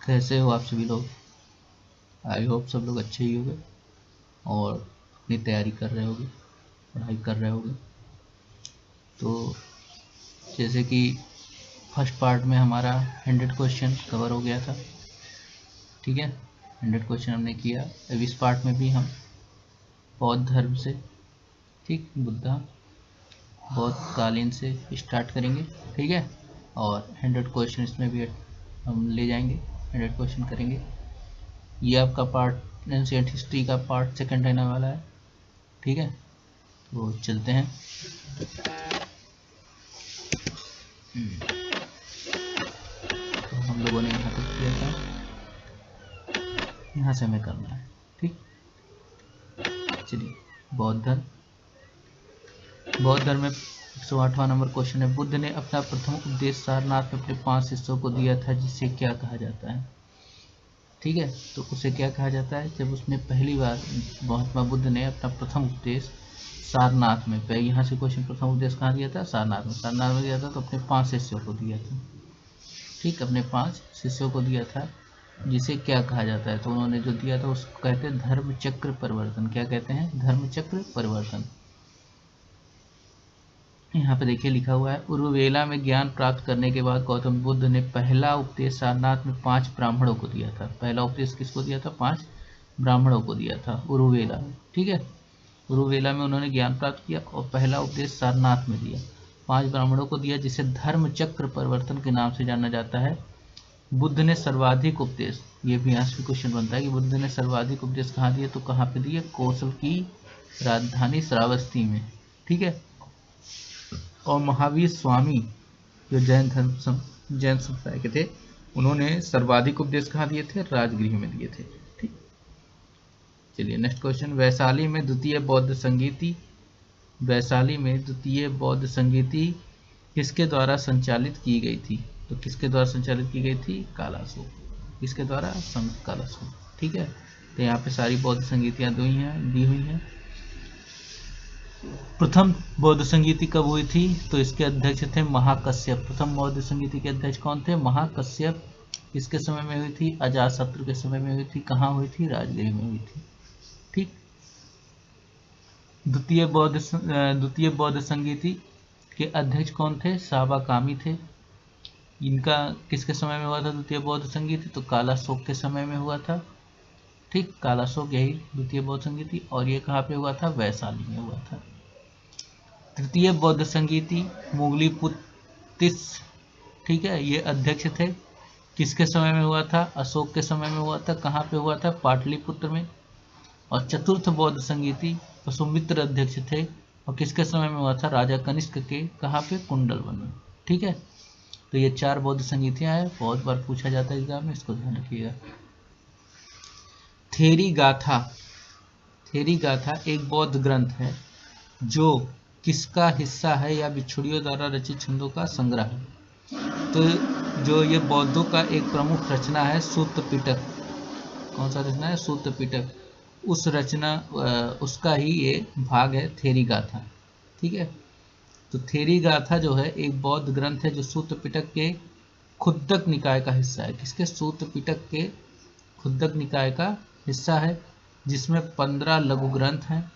कैसे हो आप सभी लोग? आई होप सब लोग अच्छे ही होंगे और अपनी तैयारी कर रहे होगे, पढ़ाई कर रहे होगे। तो जैसे कि फर्स्ट पार्ट में हमारा 100 क्वेश्चन कवर हो गया था, ठीक है। 100 क्वेश्चन हमने किया। अब इस पार्ट में भी हम बौद्ध धर्म से, ठीक, बुद्धा बौद्ध कालीन से स्टार्ट करेंगे, ठीक है। और 100 क्वेश्चन इसमें भी हम ले जाएंगे, 100 क्वेश्चन करेंगे। ये आपका पार्ट एंशिएंट हिस्ट्री का पार्ट सेकंड रहने वाला है, ठीक है। तो चलते हैं। तो हम लोगों ने यहाँ तक किया था, यहाँ से हमें करना है, ठीक। चलिए, बौद्ध धर्म में 108वां नंबर क्वेश्चन है। बुद्ध ने अपना प्रथम उपदेश सारनाथ में अपने 5 शिष्यों को दिया था, जिसे क्या कहा जाता है, ठीक है। तो उसे क्या कहा जाता है? जब उसने पहली बार महात्मा बुद्ध ने अपना प्रथम उपदेश सारनाथ में, यहाँ से क्वेश्चन, प्रथम उपदेश कहाँ दिया था? सारनाथ में दिया था। तो अपने 5 शिष्यों को दिया था, ठीक, अपने 5 शिष्यों को दिया था, जिसे क्या कहा जाता है? तो उन्होंने जो दिया था उसको कहते हैं धर्म चक्र परिवर्तन। क्या कहते हैं? धर्म चक्र परिवर्तन। यहाँ पे देखिए लिखा हुआ है, उरुवेला में ज्ञान प्राप्त करने के बाद गौतम बुद्ध ने पहला उपदेश सारनाथ में 5 ब्राह्मणों को दिया था। पहला उपदेश किसको दिया था? 5 ब्राह्मणों को दिया था उरुवेला में, ठीक है। उरुवेला में उन्होंने ज्ञान प्राप्त किया और पहला उपदेश सारनाथ में दिया, 5 ब्राह्मणों को दिया, जिसे धर्म चक्र परिवर्तन के नाम से जाना जाता है। बुद्ध ने सर्वाधिक उपदेश, ये भी यहाँ से क्वेश्चन बनता है कि बुद्ध ने सर्वाधिक उपदेश कहाँ दिए? तो कहाँ पे दिए? कौशल की राजधानी श्रावस्ती में, ठीक है। और महावीर स्वामी जो जैन संप्रदाय के थे, उन्होंने सर्वाधिक उपदेश कहाँ दिए थे? राजगृह में दिए थे, ठीक। चलिए नेक्स्ट क्वेश्चन। वैशाली में द्वितीय बौद्ध संगीति किसके द्वारा संचालित की गई थी? तो किसके द्वारा संचालित की गई थी? कालाशोक। किसके द्वारा? संत कालाशोक, ठीक है। तो यहाँ पे सारी बौद्ध संगीतियाँ दी हुई हैं। प्रथम बौद्ध संगीति कब हुई थी? तो इसके अध्यक्ष थे महाकश्यप। प्रथम बौद्ध संगीति के अध्यक्ष कौन थे? महाकश्यप। किसके समय में हुई थी? अजातशत्रु के समय में हुई थी। कहाँ हुई थी? राजगृह में हुई थी, ठीक। द्वितीय बौद्ध संगीति के अध्यक्ष कौन थे? साबाकामी थे। इनका किसके समय में हुआ था द्वितीय बौद्ध संगीति? तो कालाशोक के समय में हुआ था, ठीक। कालाशोक यही द्वितीय बौद्ध संगीति। और ये कहाँ पे हुआ था? वैशाली में हुआ था। तृतीय बौद्ध संगीति मोगलीपुत्तिस, ठीक है, ये अध्यक्ष थे। किसके समय में हुआ था? अशोक के समय में हुआ था। कहाँ पे हुआ था? पाटलिपुत्र में। और चतुर्थ बौद्ध संगीति वसुमित्र अध्यक्ष थे, और किसके समय में हुआ था? राजा कनिष्क के। कहाँ पे? कुंडलवन में, ठीक है। तो ये 4 बौद्ध संगीतियाँ हैं, बहुत बार पूछा जाता है एग्जाम में, इसको ध्यान रखिएगा। थेरी गाथा एक बौद्ध ग्रंथ है जो किसका हिस्सा है या भिक्षुओं द्वारा रचित छंदों का संग्रह है? तो जो ये बौद्धों का एक प्रमुख रचना है सूत्र पिटक। कौन सा रचना है? सूत्र पिटक। उस रचना उसका ही ये भाग है थेरी गाथा, ठीक है। तो थेरी गाथा जो है एक बौद्ध ग्रंथ है जो सूत्र पिटक के खुद्दक निकाय का हिस्सा है। किसके? सूत्र पिटक के खुद्दक निकाय का हिस्सा है, जिसमें 15 लघु ग्रंथ हैं।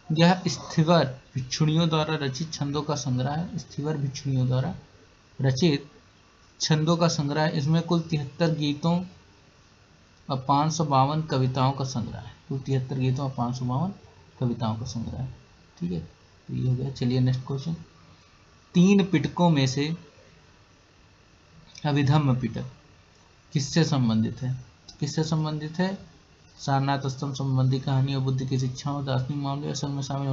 यह स्थिवर भिक्षुणियों द्वारा रचित छंदों का संग्रह है। स्थिवर भिक्षुणियों द्वारा रचित छंदों का संग्रह है। इसमें कुल 73 गीतों और 552 कविताओं का संग्रह है। कुल 73 गीतों और 552 कविताओं का संग्रह है, ठीक है। तो ये हो गया। चलिए नेक्स्ट क्वेश्चन। 3 पिटकों में से अभिधम्म पिटक किससे संबंधित है? किससे संबंधित है? सारनाथ स्तंभ संबंधी कहानी और बुद्ध की शिक्षाओं, दार्शनिक मामले असल में शामिल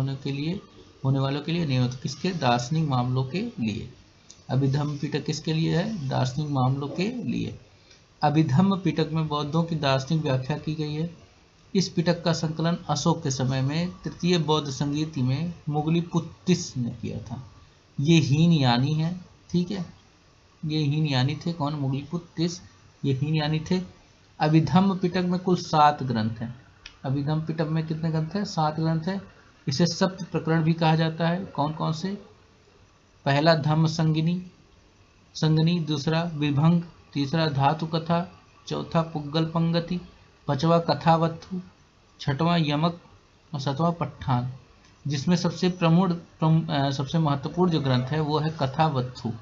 होने वालों के लिए नहीं होता। किसके? दार्शनिक मामलों के लिए। अभिधम्म पिटक किसके लिए है? दार्शनिक मामलों के लिए। अभिधम्म पिटक में बौद्धों की दार्शनिक व्याख्या की गई है। इस पिटक का संकलन अशोक के समय में तृतीय बौद्ध संगीति में मोगलीपुत्तिस ने किया था। ये हीनयानी है, ठीक है। ये हीनयानी थे। कौन? मोगलीपुत्तिस, ये हीनयानी थे। अभिधम्म पिटक में कुल 7 ग्रंथ हैं। अभिधम्म पिटक में कितने ग्रंथ हैं? 7 ग्रंथ हैं। इसे सप्त प्रकरण भी कहा जाता है। कौन कौन से? पहला धम्म संगिनी, दूसरा विभंग, तीसरा धातु कथा, चौथा पुग्गल पंगति, पांचवा कथावत्थु, छठवां यमक और सातवां पट्ठान, जिसमें सबसे सबसे महत्वपूर्ण जो ग्रंथ है वो है कथावत्थु।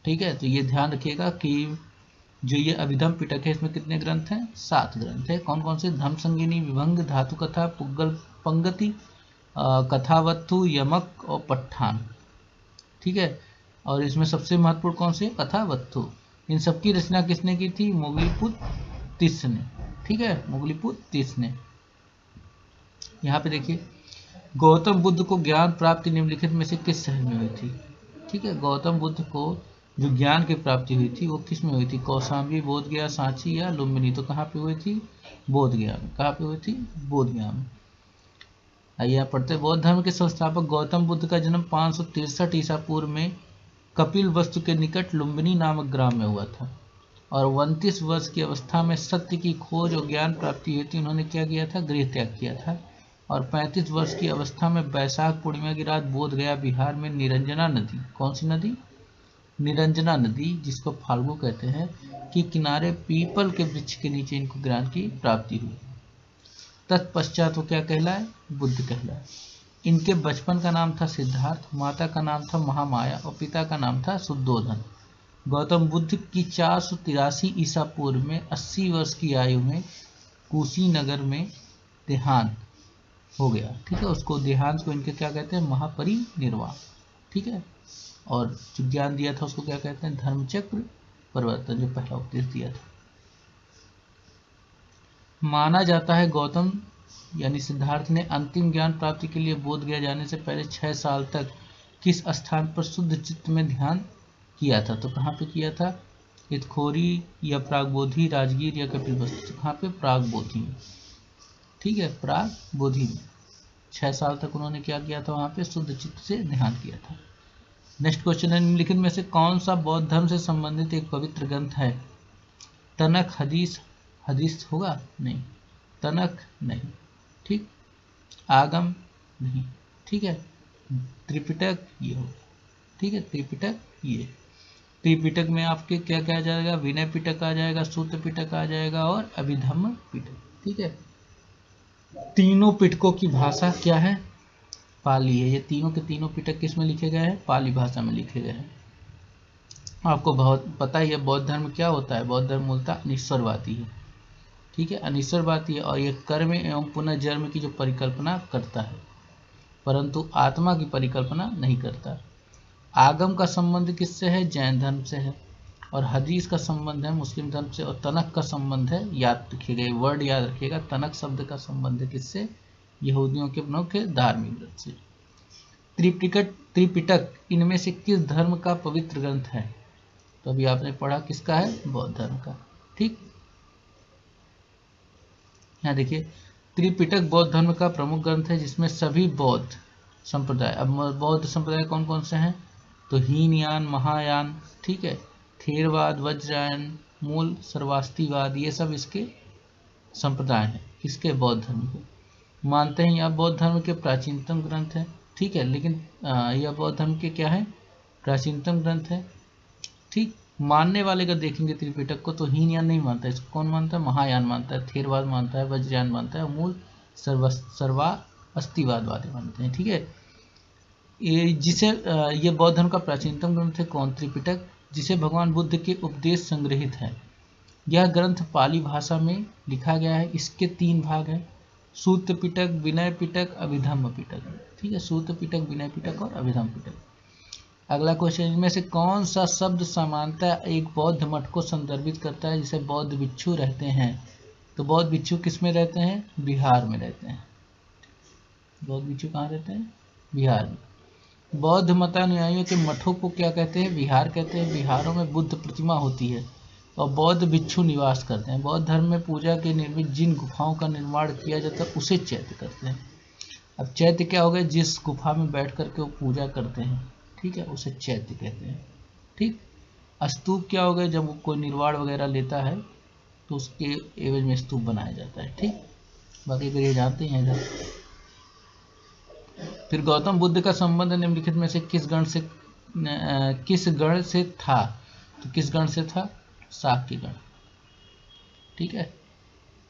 ठीक है, तो ये ध्यान रखिएगा कि जो ये अभिधम पिटक है इसमें कितने ग्रंथ हैं, 7 ग्रंथ है। कौन कौन से, धम संगिनी, विभंग, धातु कथा, पुग्गल पंगति, कथावत्थु, यमक और पट्ठान। ठीक है, और इसमें सबसे महत्वपूर्ण कौन से, कथावत्थु। इन सबकी रचना किसने की थी, मोगलीपुत्र तिस्स ने। ठीक है, मोगलीपुत्र तिस्स ने। यहाँ पे देखिए, गौतम बुद्ध को ज्ञान प्राप्ति निम्नलिखित में से किस शहर में हुई थी। ठीक है, गौतम बुद्ध को जो ज्ञान की प्राप्ति हुई थी वो किस में हुई थी, कौशाम्बी, बोधगया, सांची या लुम्बिनी। तो कहाँ पे हुई थी, बोधगया में। कहाँ पे हुई थी, बोधगया में। आइए आप पढ़ते, बौद्ध धर्म के संस्थापक गौतम बुद्ध का जन्म 563 ईसा पूर्व में कपिल वस्तु के निकट लुम्बिनी नामक ग्राम में हुआ था, और 29 वर्ष की अवस्था में सत्य की खोज और ज्ञान प्राप्ति हेतु उन्होंने क्या किया था, गृह त्याग किया था। और 35 वर्ष की अवस्था में वैशाख पूर्णिमा की रात बोध गया बिहार में निरंजना नदी, कौन सी नदी, निरंजना नदी, जिसको फाल्गु कहते हैं, कि किनारे पीपल के वृक्ष के नीचे इनको ज्ञान की प्राप्ति हुई। तत्पश्चात वो क्या कहलाए, बुद्ध कहलाए। इनके बचपन का नाम था सिद्धार्थ, माता का नाम था महामाया और पिता का नाम था शुद्धोधन। गौतम बुद्ध की 483 ईसा पूर्व में 80 वर्ष की आयु में कुशीनगर में देहांत हो गया। ठीक है, उसको देहांत को इनके क्या कहते हैं, महापरिनिर्वाण। ठीक है, और जो ज्ञान दिया था उसको क्या कहते हैं, धर्मचक्र परिवर्तन, जो पहला उपदेश दिया था। माना जाता है गौतम यानी सिद्धार्थ ने अंतिम ज्ञान प्राप्ति के लिए बोध गया जाने से पहले 6 साल तक किस स्थान पर शुद्ध चित्त में ध्यान किया था। तो कहाँ पे किया था, इतखोरी या प्रागबोधि, राजगीर या कपिलवस्तु। कहाँ पे, प्रागबोधि में। ठीक है, प्रागबोधि में 6 साल तक उन्होंने क्या किया था, वहाँ पे शुद्ध चित्त से ध्यान किया था। नेक्स्ट क्वेश्चन है, निम्नलिखित में से कौन सा बौद्ध धर्म से संबंधित एक पवित्र ग्रंथ है। तनक, हदीस, हदीस होगा नहीं, तनक नहीं, ठीक, आगम नहीं, ठीक है, त्रिपिटक ये होगा। ठीक है, त्रिपिटक ये, त्रिपिटक में आपके क्या क्या आ जाएगा, विनय पिटक आ जाएगा, सूत्र पिटक आ जाएगा और अभिधम्म पिटक। ठीक है, तीनों पिटकों की भाषा क्या है, पाली है। ये तीनों के तीनों पिटक किस में लिखे गए हैं, पाली भाषा में लिखे गए हैं। आपको बहुत पता ही है बौद्ध धर्म क्या होता है, बौद्ध धर्म मूलतः अनिश्वरवादी है। ठीक है, अनिश्वरवादी है और ये कर्म एवं पुनर्जन्म की जो परिकल्पना करता है, परंतु आत्मा की परिकल्पना नहीं करता। आगम का संबंध किससे है, जैन धर्म से है, और हदीस का संबंध है मुस्लिम धर्म से, और तनक का संबंध है, याद रखिएगा ये वर्ड याद रखिएगा, तनक शब्द का संबंध है किससे, यहूदियों के मुख्य धार्मिक ग्रंथ से। त्रिपिटक इनमें से किस धर्म का पवित्र ग्रंथ है। तो अभी आपने पढ़ा किसका है, बौद्ध धर्म का। ठीक, यहाँ देखिए, त्रिपिटक बौद्ध धर्म का प्रमुख ग्रंथ है जिसमें सभी बौद्ध संप्रदाय, अब बौद्ध संप्रदाय कौन कौन से हैं, तो हीनयान, महायान, ठीक है, थेरवाद, वज्रयान, मूल, सर्वास्तिवाद, ये सब इसके संप्रदाय हैं, किसके, बौद्ध धर्म के। मानते हैं यह बौद्ध धर्म के प्राचीनतम ग्रंथ है। ठीक है, लेकिन यह बौद्ध धर्म के क्या है, प्राचीनतम ग्रंथ है। ठीक, मानने वाले का देखेंगे त्रिपिटक को तो हीनयान नहीं मानता है, इसको कौन मानता है, महायान मानता है, थेरवाद मानता है, वज्रयान मानता है, मूल सर्वास्तिवाद वाले मानते हैं। ठीक है, ये बौद्ध धर्म का प्राचीनतम ग्रंथ है कौन, त्रिपिटक, जिसे भगवान बुद्ध के उपदेश संग्रहित है। यह ग्रंथ पाली भाषा में लिखा गया है। इसके 3 भाग हैं, सूत्र पिटक, विनय पिटक, अभिधम्म पिटक। ठीक है, सूत्र पिटक, विनय पिटक और अभिधम्म पिटक। अगला क्वेश्चन, इनमें से कौन सा शब्द सामान्यतः एक बौद्ध मठ को संदर्भित करता है जिसे बौद्ध भिक्षु रहते हैं। तो बौद्ध भिक्षु किस में रहते हैं, बिहार में रहते हैं। बौद्ध भिक्षु कहाँ रहते हैं, बिहार में। बौद्ध मतानुयायियों के मठों को क्या कहते हैं, विहार कहते हैं। विहारों में बुद्ध प्रतिमा होती है और बौद्ध भिक्षु निवास करते हैं। बौद्ध धर्म में पूजा के निर्मित जिन गुफाओं का निर्माण किया जाता है उसे चैत्य कहते हैं। अब चैत्य क्या हो गया, जिस गुफा में बैठ करके वो पूजा करते हैं, ठीक है, उसे चैत्य कहते हैं। ठीक, स्तूप क्या हो गया, जब कोई निर्वाण वगैरह लेता है तो उसके एवज में स्तूप बनाया जाता है। ठीक, बाकी अगर ये जानते हैं इधर। फिर गौतम बुद्ध का संबंध निम्नलिखित में से किस गण से था। तो किस गण से था, शाक्य गण। ठीक है।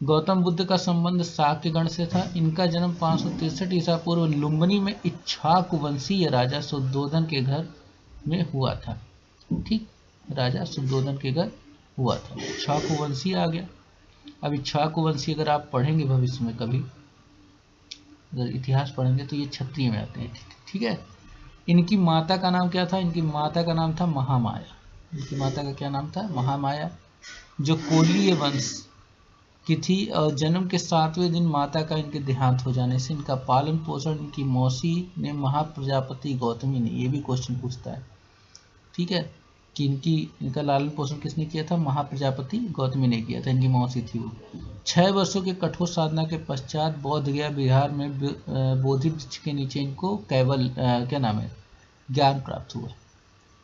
गौतम बुद्ध का संबंध शाक्य गण से था। इनका जन्म 563 ईसा पूर्व लुम्बिनी में इक्ष्वाकु वंशीय राजा शुद्धोधन के घर में हुआ था। ठीक, राजा शुद्धोधन के घर हुआ था। इक्ष्वाकु वंशी आ गया। अब इक्ष्वाकु वंशी अगर आप पढ़ेंगे भविष्य में कभी, अगर इतिहास पढ़ेंगे तो ये क्षत्रिय में आते हैं। ठीक है। इनकी माता का नाम क्या था? इनकी माता का नाम था महामाया। इनकी माता का क्या नाम था? महामाया, जो कोलीय वंश की थी। और जन्म के 7वें दिन माता का इनके देहांत हो जाने से इनका पालन पोषण इनकी मौसी ने महाप्रजापति गौतमी ने, ये भी क्वेश्चन पूछता है, ठीक है, कि इनका लालन पोषण किसने किया था? महाप्रजापति गौतमी ने किया था, इनकी मौसी थी वो। 6 वर्षों के कठोर साधना के पश्चात बोध गया बिहार में बोधि वृक्ष के नीचे इनको केवल क्या नाम है, ज्ञान प्राप्त हुआ।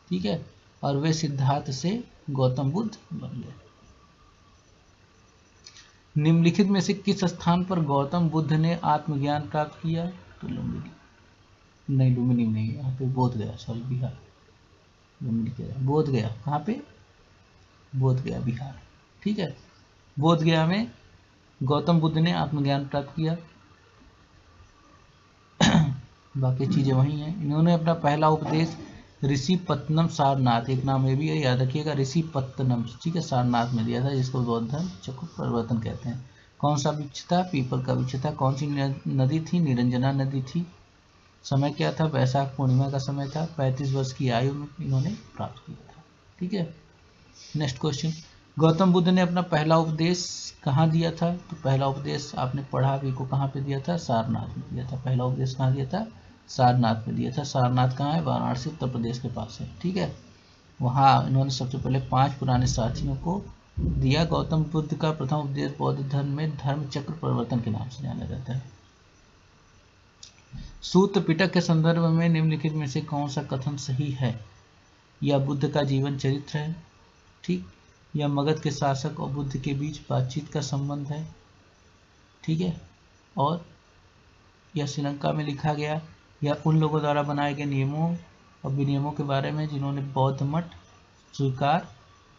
ठीक है, और वे सिद्धार्थ से गौतम बुद्ध बन गए। निम्नलिखित में से किस स्थान पर गौतम बुद्ध ने आत्मज्ञान प्राप्त किया? तो लुम्बिनी नहीं, लुम्बिनी नहीं, यहाँ पे बोध गया, सॉरी बिहार, बोध गया। कहाँ पे? बोध गया बिहार। ठीक है, बोध गया में गौतम बुद्ध ने आत्मज्ञान प्राप्त किया। बाकी चीजें वही हैं। इन्होंने अपना पहला उपदेश ऋषि पत्तनम सारनाथ, एक नाम ये भी है, याद रखिएगा, ऋषि पत्तनम, ठीक है, सारनाथ में दिया था, जिसको बौद्ध धर्म चक्र परिवर्तन कहते हैं। कौन सा वृक्ष था? पीपल का वृक्ष था। कौन सी नदी थी? निरंजना नदी थी। समय क्या था? वैशाख पूर्णिमा का समय था। 35 वर्ष की आयु में इन्होंने प्राप्त किया था। ठीक है, नेक्स्ट क्वेश्चन, गौतम बुद्ध ने अपना पहला उपदेश कहाँ दिया था? तो पहला उपदेश आपने पढ़ा अभी को, कहाँ पे दिया था? सारनाथ में दिया था। पहला उपदेश कहाँ दिया था? सारनाथ में दिया था। सारनाथ कहाँ है? वाराणसी, उत्तर प्रदेश के पास है। ठीक है, वहाँ इन्होंने सबसे पहले 5 पुराने साथियों को दिया। गौतम बुद्ध का प्रथम उपदेश बौद्ध धर्म में धर्म चक्र परिवर्तन के नाम से जाना जाता है। सूत्र पिटक के संदर्भ में निम्नलिखित में से कौन सा कथन सही है? यह बुद्ध का जीवन चरित्र है, ठीक, या मगध के शासक और बुद्ध के बीच बातचीत का संबंध है, ठीक है, और यह श्रीलंका में लिखा गया, या उन लोगों द्वारा बनाए गए नियमों और विनियमों के बारे में जिन्होंने बौद्ध मठ स्वीकार,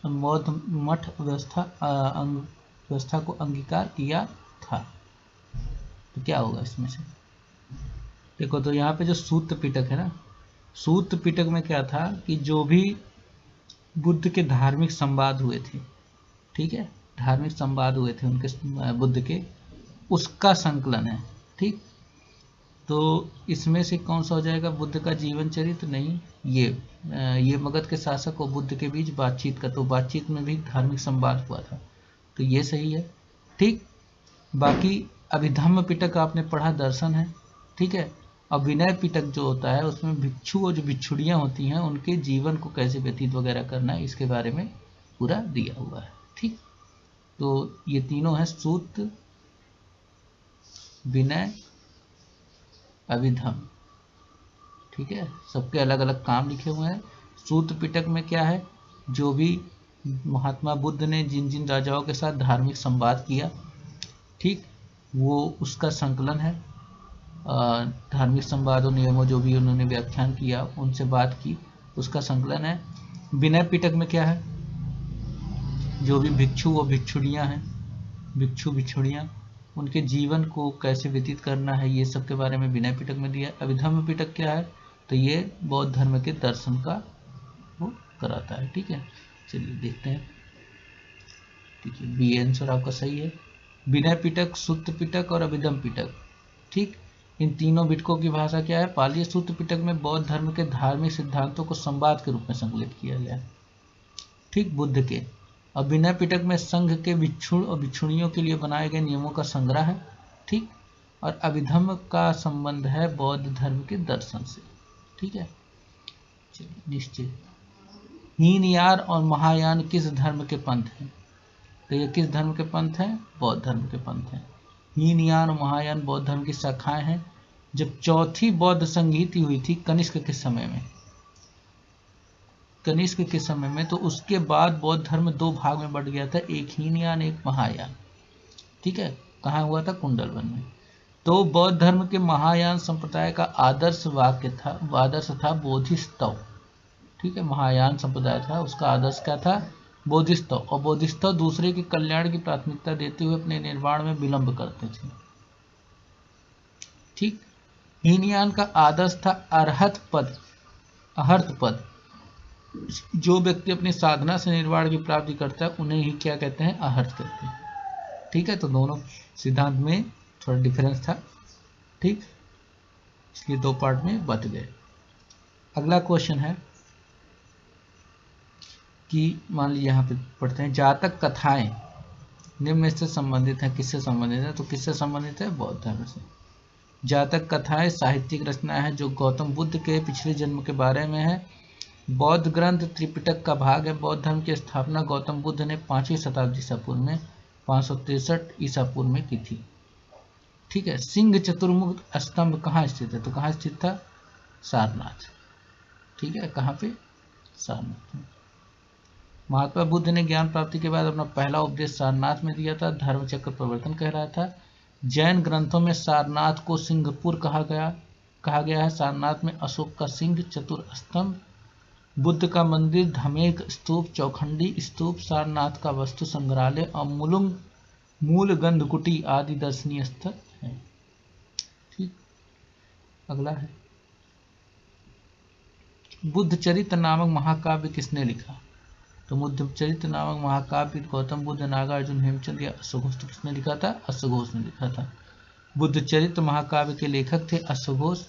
बौद्ध मठ व्यवस्था को अंगीकार किया था। तो क्या होगा इसमें से? देखो, तो यहाँ पे जो सूत्र पिटक है ना, सूत्र पिटक में क्या था कि जो भी बुद्ध के धार्मिक संवाद हुए थे, ठीक है, धार्मिक संवाद हुए थे उनके बुद्ध के, उसका संकलन है। ठीक, तो इसमें से कौन सा हो जाएगा? बुद्ध का जीवन चरित्र नहीं, ये मगध के शासक और बुद्ध के बीच बातचीत का, तो बातचीत में भी धार्मिक संवाद हुआ था, तो ये सही है। ठीक, बाकी अभिधम्म पिटक आपने पढ़ा, दर्शन है, ठीक है। अब विनय पिटक जो होता है उसमें भिक्षु और जो भिक्षुड़ियाँ होती हैं उनके जीवन को कैसे व्यतीत वगैरह करना है, इसके बारे में पूरा दिया हुआ है। ठीक, तो ये तीनों हैं, सूत्र, विनय, अभिधम्म। ठीक है, सबके अलग अलग काम लिखे हुए हैं। सूत्र पिटक में क्या है? जो भी महात्मा बुद्ध ने जिन जिन राजाओं के साथ धार्मिक संवाद किया, ठीक, वो उसका संकलन है। धार्मिक संवादों, नियमों, जो भी उन्होंने व्याख्यान किया, उनसे बात की, उसका संकलन है। विनय पिटक में क्या है? जो भी भिक्षु व भिक्षुड़ियाँ हैं, भिक्षु भिक्षुड़ियाँ, उनके जीवन को कैसे व्यतीत करना है, ये सब के बारे में विनय पिटक में दिया। अभिधम्म पिटक क्या है? तो ये बौद्ध धर्म के दर्शन का वो कराता है। ठीक है, चलिए देखते हैं। ठीक है, बी आंसर आपका सही है। विनय पिटक, सूत्र पिटक और अभिधम्म पिटक। ठीक, इन तीनों पिटकों की भाषा क्या है? पाली। सूत्र पिटक में बौद्ध धर्म के धार्मिक सिद्धांतों को संवाद के रूप में संकलित किया गया है, ठीक, बुद्ध के। और विनय पिटक में संघ के भिक्षु और भिक्षुणियों के लिए बनाए गए नियमों का संग्रह है, ठीक। और अभिधम्म का संबंध है बौद्ध धर्म के दर्शन से। ठीक है, चलिए निश्चित। हीनयान और महायान किस धर्म के पंथ हैं? तो ये किस धर्म के पंथ हैं? बौद्ध धर्म के पंथ हैं। हीनयान और महायान बौद्ध धर्म की शाखाएं हैं। जब चौथी बौद्ध संगीति हुई थी कनिष्क के समय में, कनिष्क के समय में, तो उसके बाद बौद्ध धर्म 2 भाग में बढ़ गया था, एक हीनयान, एक महायान। ठीक है, कहाँ हुआ था? कुंडलवन में। तो बौद्ध धर्म के महायान संप्रदाय का आदर्श था बोधिसत्व। ठीक है, महायान संप्रदाय था, उसका आदर्श क्या था? बोधिसत्व, और बोधिसत्व दूसरे के कल्याण की प्राथमिकता देते हुए अपने निर्वाण में विलंब करते थे। ठीक। हीनयान का आदर्श था अरहत पद, अहर्त पद। जो व्यक्ति अपनी साधना से निर्वाण की प्राप्ति करता है उन्हें ही क्या कहते हैं, अहर्त कहते हैं। ठीक है, तो दोनों सिद्धांत में थोड़ा डिफरेंस था। ठीक, इसलिए दो पार्ट में बट गए। अगला क्वेश्चन है कि मान लीजिए यहाँ पे पढ़ते हैं, जातक कथाएं निम्न से संबंधित हैं। किससे संबंधित है, तो किससे संबंधित है, बौद्ध धर्म से। जातक कथाएं साहित्यिक रचना है जो गौतम बुद्ध के पिछले जन्म के बारे में है। बौद्ध ग्रंथ त्रिपिटक का भाग है। बौद्ध धर्म की स्थापना गौतम बुद्ध ने 5वीं शताब्दी ईसा पूर्व में 563 ईसा पूर्व में की थी। ठीक है। सिंह चतुर्मुख स्तंभ कहाँ स्थित है, तो कहाँ स्थित था, सारनाथ। ठीक है, कहाँ पे, सारनाथ। महात्मा बुद्ध ने ज्ञान प्राप्ति के बाद अपना पहला उपदेश सारनाथ में दिया था। धर्मचक्र प्रवर्तन कह रहा था। जैन ग्रंथों में सारनाथ को सिंहपुर कहा गया है। सारनाथ में अशोक का सिंह चतुर स्तंभ, बुद्ध का मंदिर, धमेक स्तूप, चौखंडी स्तूप, सारनाथ का वस्तु संग्रहालय और मूल गंधकुटी आदि दर्शनीय स्थल है। ठीक। अगला है, बुद्ध चरित्र नामक महाकाव्य किसने लिखा, तो बुद्ध चरित्र नामक महाकाव्य गौतम बुद्ध, नागार्जुन, हेमचंद या अश्वघोष। तो किसने लिखा था, अश्वघोष ने लिखा था। बुद्ध चरित्र महाकाव्य के लेखक थे अश्वघोष।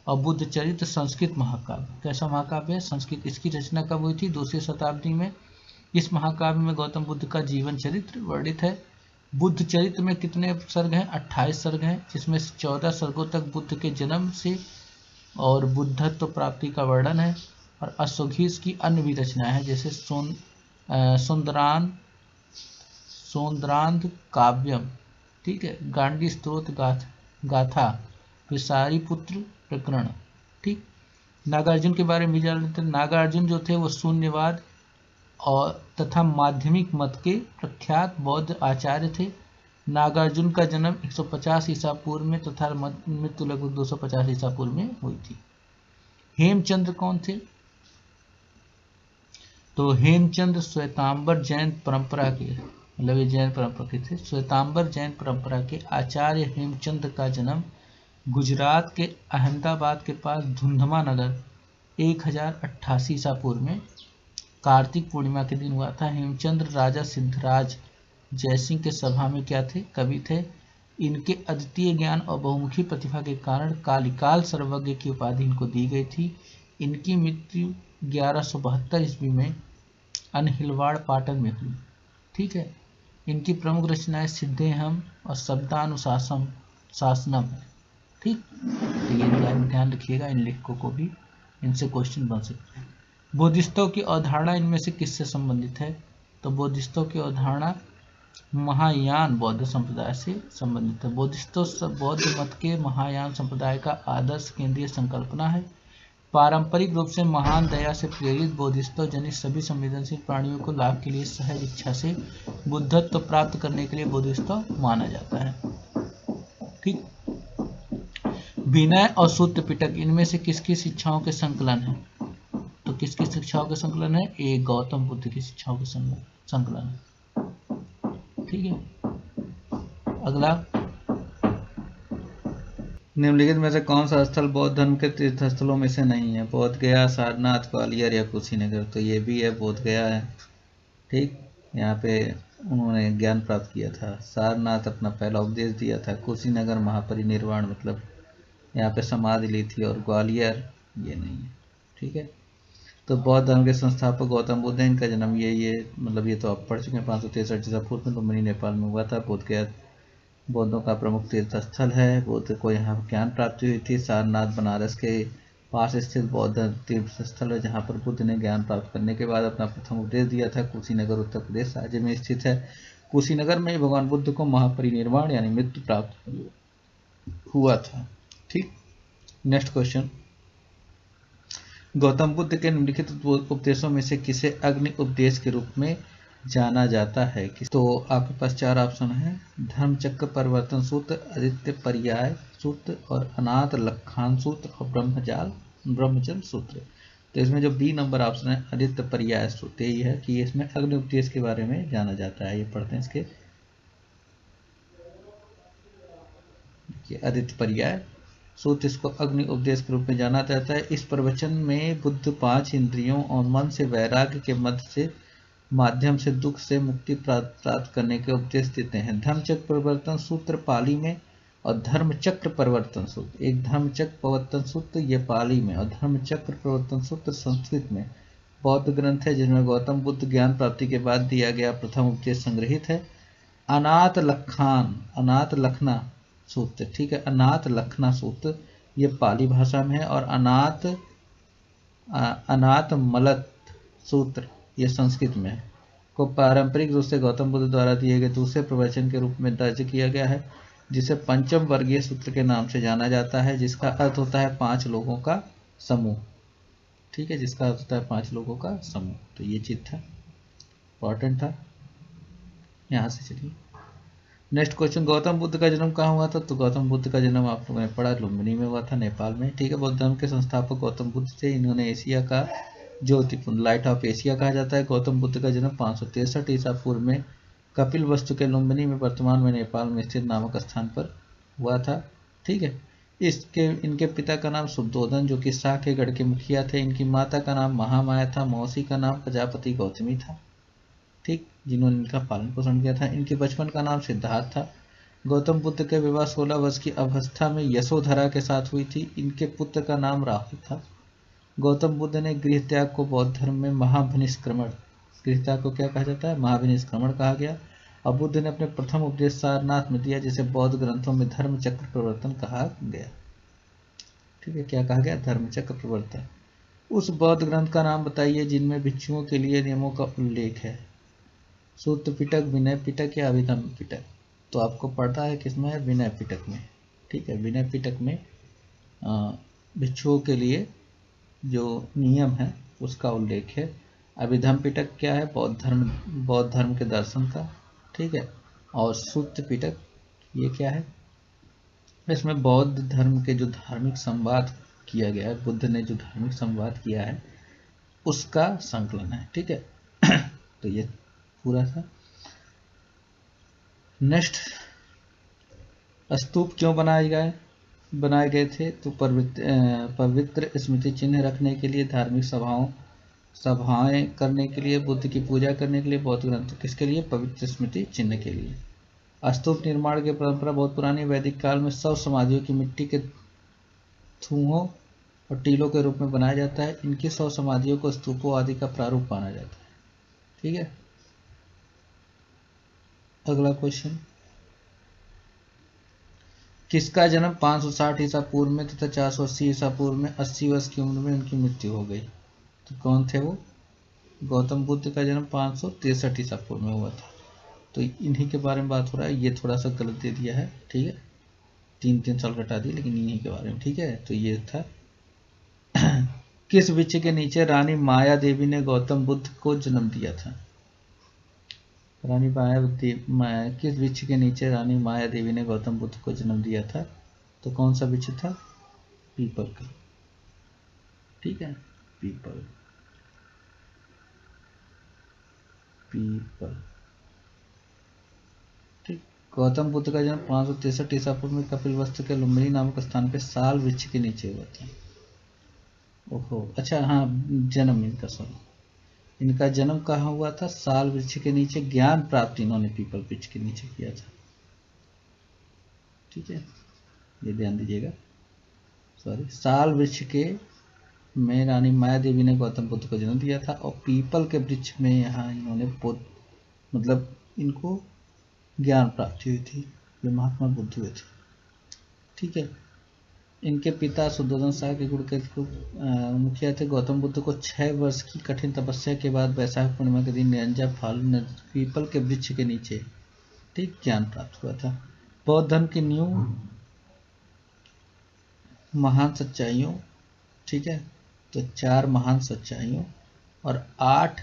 और बुद्ध चरित्र संस्कृत महाकाव्य, कैसा महाकाव्य है, संस्कृत। इसकी रचना कब हुई थी, 2वीं शताब्दी में। इस महाकाव्य में गौतम बुद्ध का जीवन चरित्र वर्णित है। बुद्ध चरित्र में कितने सर्ग हैं, 28 सर्ग हैं, जिसमें 14 सर्गों तक बुद्ध के जन्म से और बुद्धत्व प्राप्ति का वर्णन है। और अश्वघोष की अन्य भी रचनाएं हैं, जैसे सौंदरांध काव्यम, ठीक है, गांडी स्तोत्र गाथा, विसारीपुत्र प्रकरण। ठीक। नागार्जुन के बारे में जान लेते हैं। नागार्जुन जो थे वो शून्यवाद और तथा माध्यमिक मत के प्रख्यात बौद्ध आचार्य थे। नागार्जुन का जन्म 150 ईसा पूर्व में तथा मृत्यु लगभग 250 ईसा पूर्व में हुई थी। हेमचंद्र कौन थे, तो हेमचंद्र श्वेतांबर जैन परंपरा के, मतलब ये जैन परंपरा के थे। श्वेतांबर जैन परंपरा के आचार्य हेमचंद्र का जन्म गुजरात के अहमदाबाद के पास धुंधमा नगर 1088 ईसा पूर्व में कार्तिक पूर्णिमा के दिन हुआ था। हेमचंद्र राजा सिद्धराज जयसिंह के सभा में क्या थे, कवि थे। इनके अद्वितीय ज्ञान और बहुमुखी प्रतिभा के कारण कालिकाल सर्वज्ञ की उपाधि इनको दी गई थी। इनकी मृत्यु 1172 ईस्वी में अनहिलवाड़ पाटन में हुई। ठीक है। इनकी प्रमुख रचनाएं सिद्धेहम और शासनम है। ठीक, तो ये ध्यान रखिएगा, इन लेखकों को भी, इनसे क्वेश्चन बन सकते हैं। बोधिसत्व की अवधारणा इनमें से किससे संबंधित है, तो बोधिसत्व की अवधारणा महायान बौद्ध संप्रदाय से संबंधित है। बोधिसत्व बौद्ध मत के महायान संप्रदाय का आदर्श केंद्रीय संकल्पना है। पारंपरिक रूप से महान दया से प्रेरित बोधिसत्व जनित सभी संवेदनशील प्राणियों को लाभ के लिए सहज इच्छा से बुद्धत्व प्राप्त करने के लिए बोधिसत्व माना जाता है। ठीक। विनय और सूत्र पिटक इनमें से किसकी शिक्षाओं के संकलन है, तो किसकी शिक्षाओं के संकलन है, एक गौतम बुद्ध की शिक्षाओं के संकलन है। ठीक है। अगला, निम्नलिखित में से कौन सा स्थल बौद्ध धर्म के तीर्थ स्थलों में से नहीं है, बोध गया, सारनाथ, ग्वालियर या कुशीनगर। तो ये भी है, बोध गया है। ठीक, यहाँ पे उन्होंने ज्ञान प्राप्त किया था। सारनाथ अपना पहला उपदेश दिया था। कुशीनगर महापरिनिर्वाण मतलब यहाँ पे समाधि ली थी। और ग्वालियर ये नहीं है। ठीक है। तो बौद्ध धर्म के संस्थापक गौतम बुद्ध है। इनका जन्म ये मतलब ये तो आप पढ़ चुके हैं, 563 ईसा पूर्व में लुम्बिनी नेपाल में हुआ था। बोध गया बौद्धों का प्रमुख तीर्थ स्थल है। बुद्ध को यहाँ ज्ञान प्राप्ति हुई थी। सारनाथ बनारस के पास स्थित बौद्ध तीर्थ स्थल है, जहाँ पर बुद्ध ने ज्ञान प्राप्त करने के बाद अपना प्रथम उपदेश दिया था। कुशीनगर उत्तर प्रदेश राज्य में स्थित है। कुशीनगर में भगवान बुद्ध को महापरिनिर्वाण यानी मृत्यु प्राप्त हुआ था। ठीक। नेक्स्ट क्वेश्चन, गौतम बुद्ध के निम्नलिखित उपदेशों में से किसे अग्नि उपदेश के रूप में जाना जाता है। तो आपके पास 4 ऑप्शन है, धर्मचक्र परिवर्तन सूत्र, आदित्य पर्याय सूत्र और अनाथ लखान सूत्र और ब्रह्मचर्य सूत्र। तो इसमें जो बी नंबर ऑप्शन है आदित्य पर्याय सूत्र, यही है कि इसमें अग्नि उपदेश के बारे में जाना जाता है। ये पढ़ते हैं इसके, आदित्य पर्याय सूत्र, इसको अग्नि उपदेश के रूप में जाना जाता है। इस प्रवचन में बुद्ध 5 इंद्रियों और मन से वैराग्य के मध्य से माध्यम से दुख से मुक्ति प्राप्त करने के उपदेश देते हैं। धर्मचक्र परिवर्तन सूत्र पाली में और धर्मचक्र परिवर्तन सूत्र, एक धर्मचक्र परिवर्तन सूत्र ये पाली में और धर्मचक्र परिवर्तन सूत्र संस्कृत में बौद्ध ग्रंथ है, जिनमें गौतम बुद्ध ज्ञान प्राप्ति के बाद दिया गया प्रथम उपदेश संग्रहित है। अनाथ लखना सूत्र, ठीक है, अनाथ लखना सूत्र ये पाली भाषा में है, और अनाथ मलत सूत्र ये संस्कृत में है, को पारंपरिक रूप से गौतम बुद्ध द्वारा दिए गए दूसरे प्रवचन के रूप में दर्ज किया गया है, जिसे पंचम वर्गीय सूत्र के नाम से जाना जाता है, जिसका अर्थ होता है 5 लोगों का समूह। ठीक है, जिसका अर्थ होता है 5 लोगों का समूह। तो ये चीज था, इंपॉर्टेंट था। यहां से चलिए नेक्स्ट क्वेश्चन, गौतम बुद्ध का जन्म कहाँ हुआ था? तो गौतम बुद्ध का जन्म आप लोगों ने पढ़ा लुम्बिनी में हुआ था, नेपाल में। ठीक है, बौद्ध धर्म के संस्थापक गौतम बुद्ध थे। इन्होंने एशिया का ज्योतिपुंज, लाइट ऑफ एशिया कहा जाता है। गौतम बुद्ध का जन्म 563 ईसा पूर्व में कपिल वस्तु के लुम्बिनी में, वर्तमान में नेपाल में स्थित नामक स्थान पर हुआ था। ठीक है, इनके पिता का नाम शुद्धोधन, जो कि साकेगढ़ के मुखिया थे। इनकी माता का नाम महामाया था। मौसी का नाम प्रजापति गौतमी था, ठीक, जिन्होंने इनका पालन पोषण किया था। इनके बचपन का नाम सिद्धार्थ था। गौतम बुद्ध के विवाह 16 वर्ष की अवस्था में यशोधरा के साथ हुई थी। इनके पुत्र का नाम राहुल था। गौतम बुद्ध ने गृह त्याग को बौद्ध धर्म में महाभिनिष्क्रमण, गृह त्याग को क्या कहा जाता है? महाभिनिष्क्रमण कहा गया। और बुद्ध ने अपने प्रथम उपदेश सारनाथ में दिया, जिसे बौद्ध ग्रंथों में धर्मचक्र प्रवर्तन कहा गया। ठीक है, क्या कहा गया? धर्मचक्र प्रवर्तन। उस बौद्ध ग्रंथ का नाम बताइए जिनमें भिक्षुओं के लिए नियमों का उल्लेख है। सूत्र पिटक, विनय पिटक या अभिधम पिटक? तो आपको पढ़ता है किसमें है? विनय पिटक में। ठीक है, विनय पिटक में भिक्षुओं के लिए जो नियम है उसका उल्लेख है। अभिधम पिटक क्या है? बौद्ध धर्म के दर्शन का। ठीक है, और सूत्र पिटक ये क्या है? इसमें बौद्ध धर्म के जो धार्मिक संवाद किया गया है, बुद्ध ने जो धार्मिक संवाद किया है उसका संकलन है। ठीक है, तो ये पूरा था। नेक्स्ट, स्तूप क्यों बनाए गए थे? तो पवित्र स्मृति चिन्ह रखने के लिए, धार्मिक सभाएं करने के लिए, बुद्ध की पूजा करने के लिए, बौद्ध ग्रंथ किसके लिए? पवित्र स्मृति चिन्ह के लिए। स्तूप निर्माण की परंपरा बहुत पुरानी। वैदिक काल में शव समाधियों की मिट्टी के थूहों और टीलों के रूप में बनाया जाता है। इनकी शव समाधियों को स्तूपों आदि का प्रारूप माना जाता है। ठीक है, अगला क्वेश्चन, किसका जन्म 560 ईसा पूर्व में तथा 480 ईसा पूर्व में 80 वर्ष की उम्र में उनकी मृत्यु हो गई? तो कौन थे वो? गौतम बुद्ध का जन्म 563 ईसा पूर्व में हुआ था। तो इन्हीं के बारे में बात हो रहा है। ये थोड़ा सा गलत दे दिया है। ठीक है, 3 साल घटा दिए, लेकिन इन्हीं के बारे में। ठीक है, तो ये था किस वृक्ष के नीचे रानी माया देवी ने गौतम बुद्ध को जन्म दिया था? किस वृक्ष के नीचे रानी माया देवी ने गौतम बुद्ध को जन्म दिया था? तो कौन सा वृक्ष था? पीपल का। ठीक है, पीपल। ठीक, गौतम बुद्ध का जन्म 563 ईसा पूर्व में कपिलवस्तु के लुम्बिनी नामक स्थान पे साल वृक्ष के नीचे हुआ था। ओहो, अच्छा, हाँ, जन्म इनका, सॉरी, इनका जन्म कहाँ हुआ था? साल वृक्ष के नीचे। ज्ञान प्राप्ति इन्होंने पीपल वृक्ष के नीचे किया था। ठीक है, ये ध्यान दीजिएगा। सॉरी, साल वृक्ष के में रानी माया देवी ने गौतम बुद्ध को जन्म दिया था, और पीपल के वृक्ष में यहाँ इन्होंने मतलब इनको ज्ञान प्राप्ति हुई थी। ये महात्मा बुद्ध हुए थे। ठीक है, इनके पिता शुद्धोधन साकेगुड़ के मुखिया थे। गौतम बुद्ध को 6 वर्ष की कठिन तपस्या के बाद वैशाख पूर्णिमा के दिन निरंजा फालू पीपल के वृक्ष के नीचे, ठीक, ज्ञान प्राप्त हुआ था। बौद्ध धर्म की नींव महान सच्चाइयों, ठीक है, तो 4 महान सच्चाइयों और 8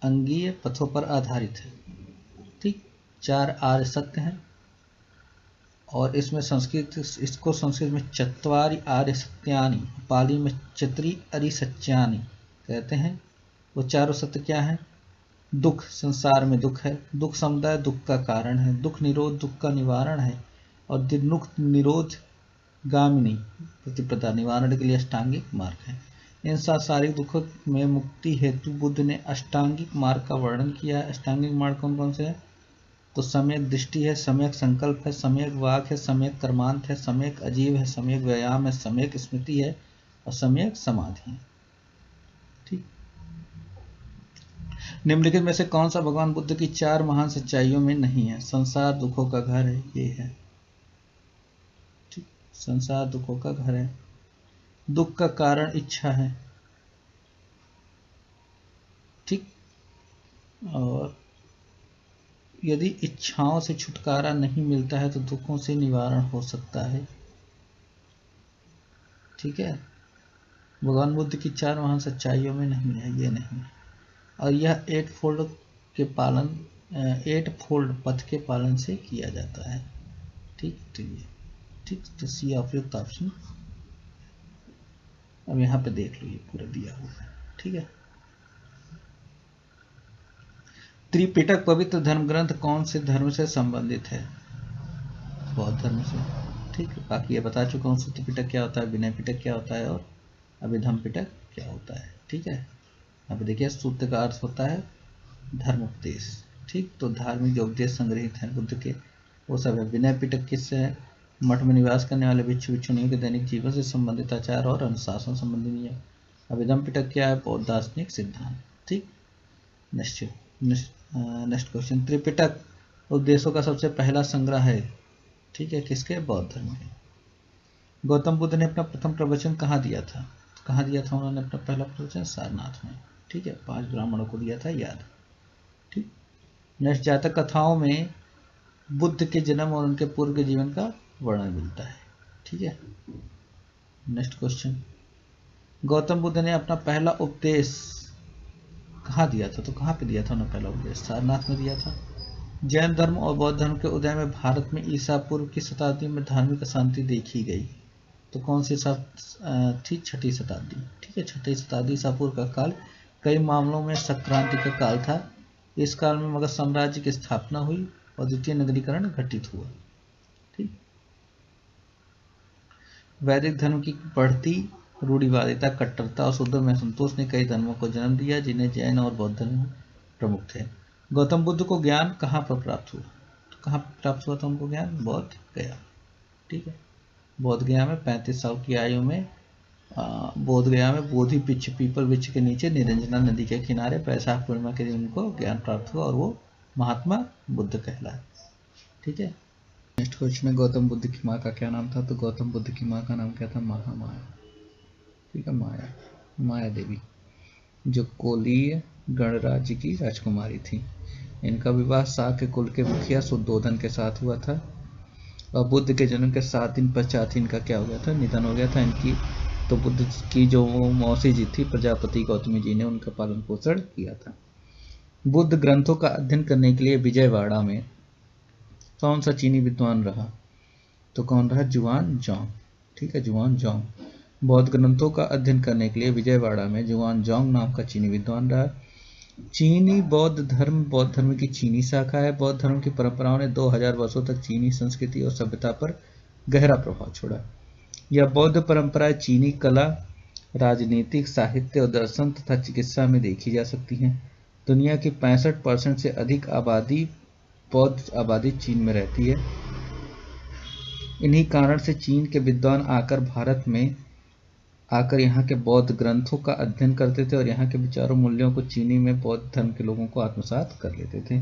अंगीय पथों पर आधारित है। ठीक, 4 आर्य सत्य हैं, और इसमें संस्कृत, इसको संस्कृत में चत्वारि आर्य सत्यानि, पाली में चतुरी अरि सत्यानि कहते हैं। वो चारों सत्य क्या है? दुख, संसार में दुख है, दुख समुदाय दुख का कारण है, दुख निरोध दुख का निवारण है, और दुख निरोध गामिनी प्रतिपदा निवारण के लिए अष्टांगिक मार्ग है। इन सांसारिक दुखों में मुक्ति हेतु बुद्ध ने अष्टांगिक मार्ग का वर्णन किया है। अष्टांगिक मार्ग कौन कौन से है? तो सम्यक दृष्टि है, सम्यक संकल्प है, सम्यक वाक है, सम्यक कर्मांत है, सम्यक अजीव है, सम्यक व्यायाम है, सम्यक स्मृति है और सम्यक समाधि है। ठीक। निम्नलिखित में से कौन सा भगवान बुद्ध की 4 महान सच्चाइयों में नहीं है? संसार दुखों का घर है, ये है। ठीक, संसार दुखों का घर है। दुख का कारण इच्छा है। ठीक, और यदि इच्छाओं से छुटकारा नहीं मिलता है तो दुखों से निवारण हो सकता है। ठीक है, भगवान बुद्ध की 4 महान सच्चाइयों में नहीं है, ये नहीं है। और यह 8 फोल्ड के पालन, 8 फोल्ड पथ के पालन से किया जाता है। ठीक, तो ये ठीक, तो सी उपयुक्त ऑप्शन। अब यहाँ पे देख लो, ये पूरा दिया हुआ है। ठीक है, त्रिपिटक पवित्र धर्म ग्रंथ कौन से धर्म से संबंधित है? बौद्ध धर्म से। ठीक है, बाकी ये बता चुका हूँ, सूत्र पिटक क्या होता है, विनय पिटक क्या होता है और अभिधम पिटक क्या होता है। ठीक है, अब देखिए सूत्र का अर्थ होता है धर्म उपदेश। ठीक, तो धार्मिक जो उपदेश संग्रहित हैं बुद्ध के वो सब है। विनय पिटक किससे है? मठ में निवास करने वाले भिक्षु भिक्षुणियों के दैनिक जीवन से संबंधित आचार और अनुशासन संबंधी नियम। अभिधम पिटक क्या है? बौद्ध दार्शनिक सिद्धांत। ठीक, नेक्स्ट क्वेश्चन, त्रिपिटक उपदेशों का सबसे पहला संग्रह है। ठीक है, किसके? बौद्ध धर्म के। गौतम बुद्ध ने अपना प्रथम प्रवचन कहाँ दिया था? कहाँ दिया था उन्होंने अपना पहला प्रवचन? सारनाथ में। ठीक है, 5 ब्राह्मणों को दिया था, याद। ठीक, नेक्स्ट, जातक कथाओं में बुद्ध के जन्म और उनके पूर्व के जीवन का वर्णन मिलता है। ठीक है, नेक्स्ट क्वेश्चन, गौतम बुद्ध ने अपना पहला उपदेश कहाँ दिया था? तो कहाँ पे दिया था उन्होंने पहला उपदेश? सारनाथ में दिया था। जैन धर्म और बौद्ध धर्म के उदय में भारत में ईसा पूर्व की शताब्दी में धार्मिक अशांति देखी गई। तो कौन सी थी? 6ठी शताब्दी। ठीक है, 6ठी शताब्दी ईसा पूर्व का काल कई मामलों में संक्रांति का काल था। इस काल में मगध साम्राज्य की स्थापना हुई और द्वितीय नगरीकरण घटित हुआ। ठीक, वैदिक धर्म की बढ़ती रूढ़िवादिता, कट्टरता और शुद्धों में असंतोष ने कई धर्मों को जन्म दिया, जिन्हें जैन और बौद्ध धर्म प्रमुख थे। गौतम बुद्ध को ज्ञान कहाँ पर प्राप्त हुआ? तो कहाँ प्राप्त हुआ था उनको ज्ञान? बोध गया। ठीक है, बोध गया में 35 साल की आयु में बोध गया में बोधि वृक्ष, पीपल वृक्ष के नीचे निरंजना नदी के किनारे वैशाख पूर्णिमा के दिन उनको ज्ञान प्राप्त हुआ और वो महात्मा बुद्ध कहलाए। ठीक है, नेक्स्ट क्वेश्चन है, गौतम बुद्ध की माँ का क्या नाम था? तो गौतम बुद्ध की माँ का नाम क्या था? महामाया। ठीक है, माया देवी, जो कोलीय गणराज्य की राजकुमारी थी। इनका विवाह शाक्य कुल के मुखिया शुद्धोधन के साथ हुआ था और बुद्ध के जन्म के 7 दिन पश्चात ही इनका क्या हो गया था? निधन हो गया था। इनकी तो बुद्ध की जो मौसी जी थी प्रजापति गौतमी जी ने उनका पालन पोषण किया था। बुद्ध ग्रंथों का अध्ययन करने के लिए विजयवाड़ा में कौन सा चीनी विद्वान रहा? तो कौन रहा? जुआन जोंग। ठीक है, जुआन जोंग बौद्ध ग्रंथों का अध्ययन करने के लिए विजयवाड़ा में जुआन जोंग नाम का चीनी विद्वान रहा। चीनी बौद्ध धर्म की चीनी शाखा है। बौद्ध धर्म की परंपराओं ने 2000 वर्षों तक चीनी संस्कृति और सभ्यता पर गहरा प्रभाव छोड़ा। यह बौद्ध परंपराएं चीनी कला, राजनीतिक, साहित्य और दर्शन तथा चिकित्सा में देखी जा सकती हैं। दुनिया की 65% से अधिक बौद्ध आबादी चीन में रहती है। इन्हीं कारण से चीन के विद्वान भारत में आकर यहाँ के बौद्ध ग्रंथों का अध्ययन करते थे और यहाँ के विचारों मूल्यों को चीनी में बौद्ध धर्म के लोगों को आत्मसात कर लेते थे।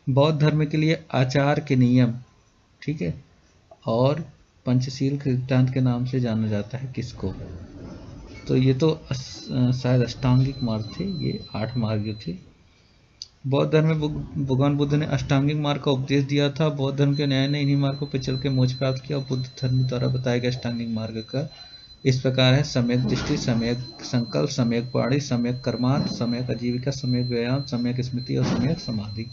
बौद्ध धर्म के लिए आचार के नियम, ठीक है, और पंचशील सिद्धांत के नाम से जाना जाता है किसको? तो ये तो शायद अष्टांगिक मार्ग थे, ये 8 मार्ग थे। बौद्ध धर्म में भगवान बुद्ध ने अष्टांगिक मार्ग का उपदेश दिया था। बौद्ध धर्म के न्याय ने इन्हीं मार्गों पर चल के मोक्ष प्राप्त किया। और बुद्ध धर्म द्वारा बताया गया अष्टांगिक मार्ग का इस प्रकार है: सम्यक दृष्टि, सम्यक संकल्प, सम्यक वाणी, सम्यक कर्मांत, सम्यक आजीविका, सम्यक व्यायाम, सम्यक स्मृति और सम्यक समाधि।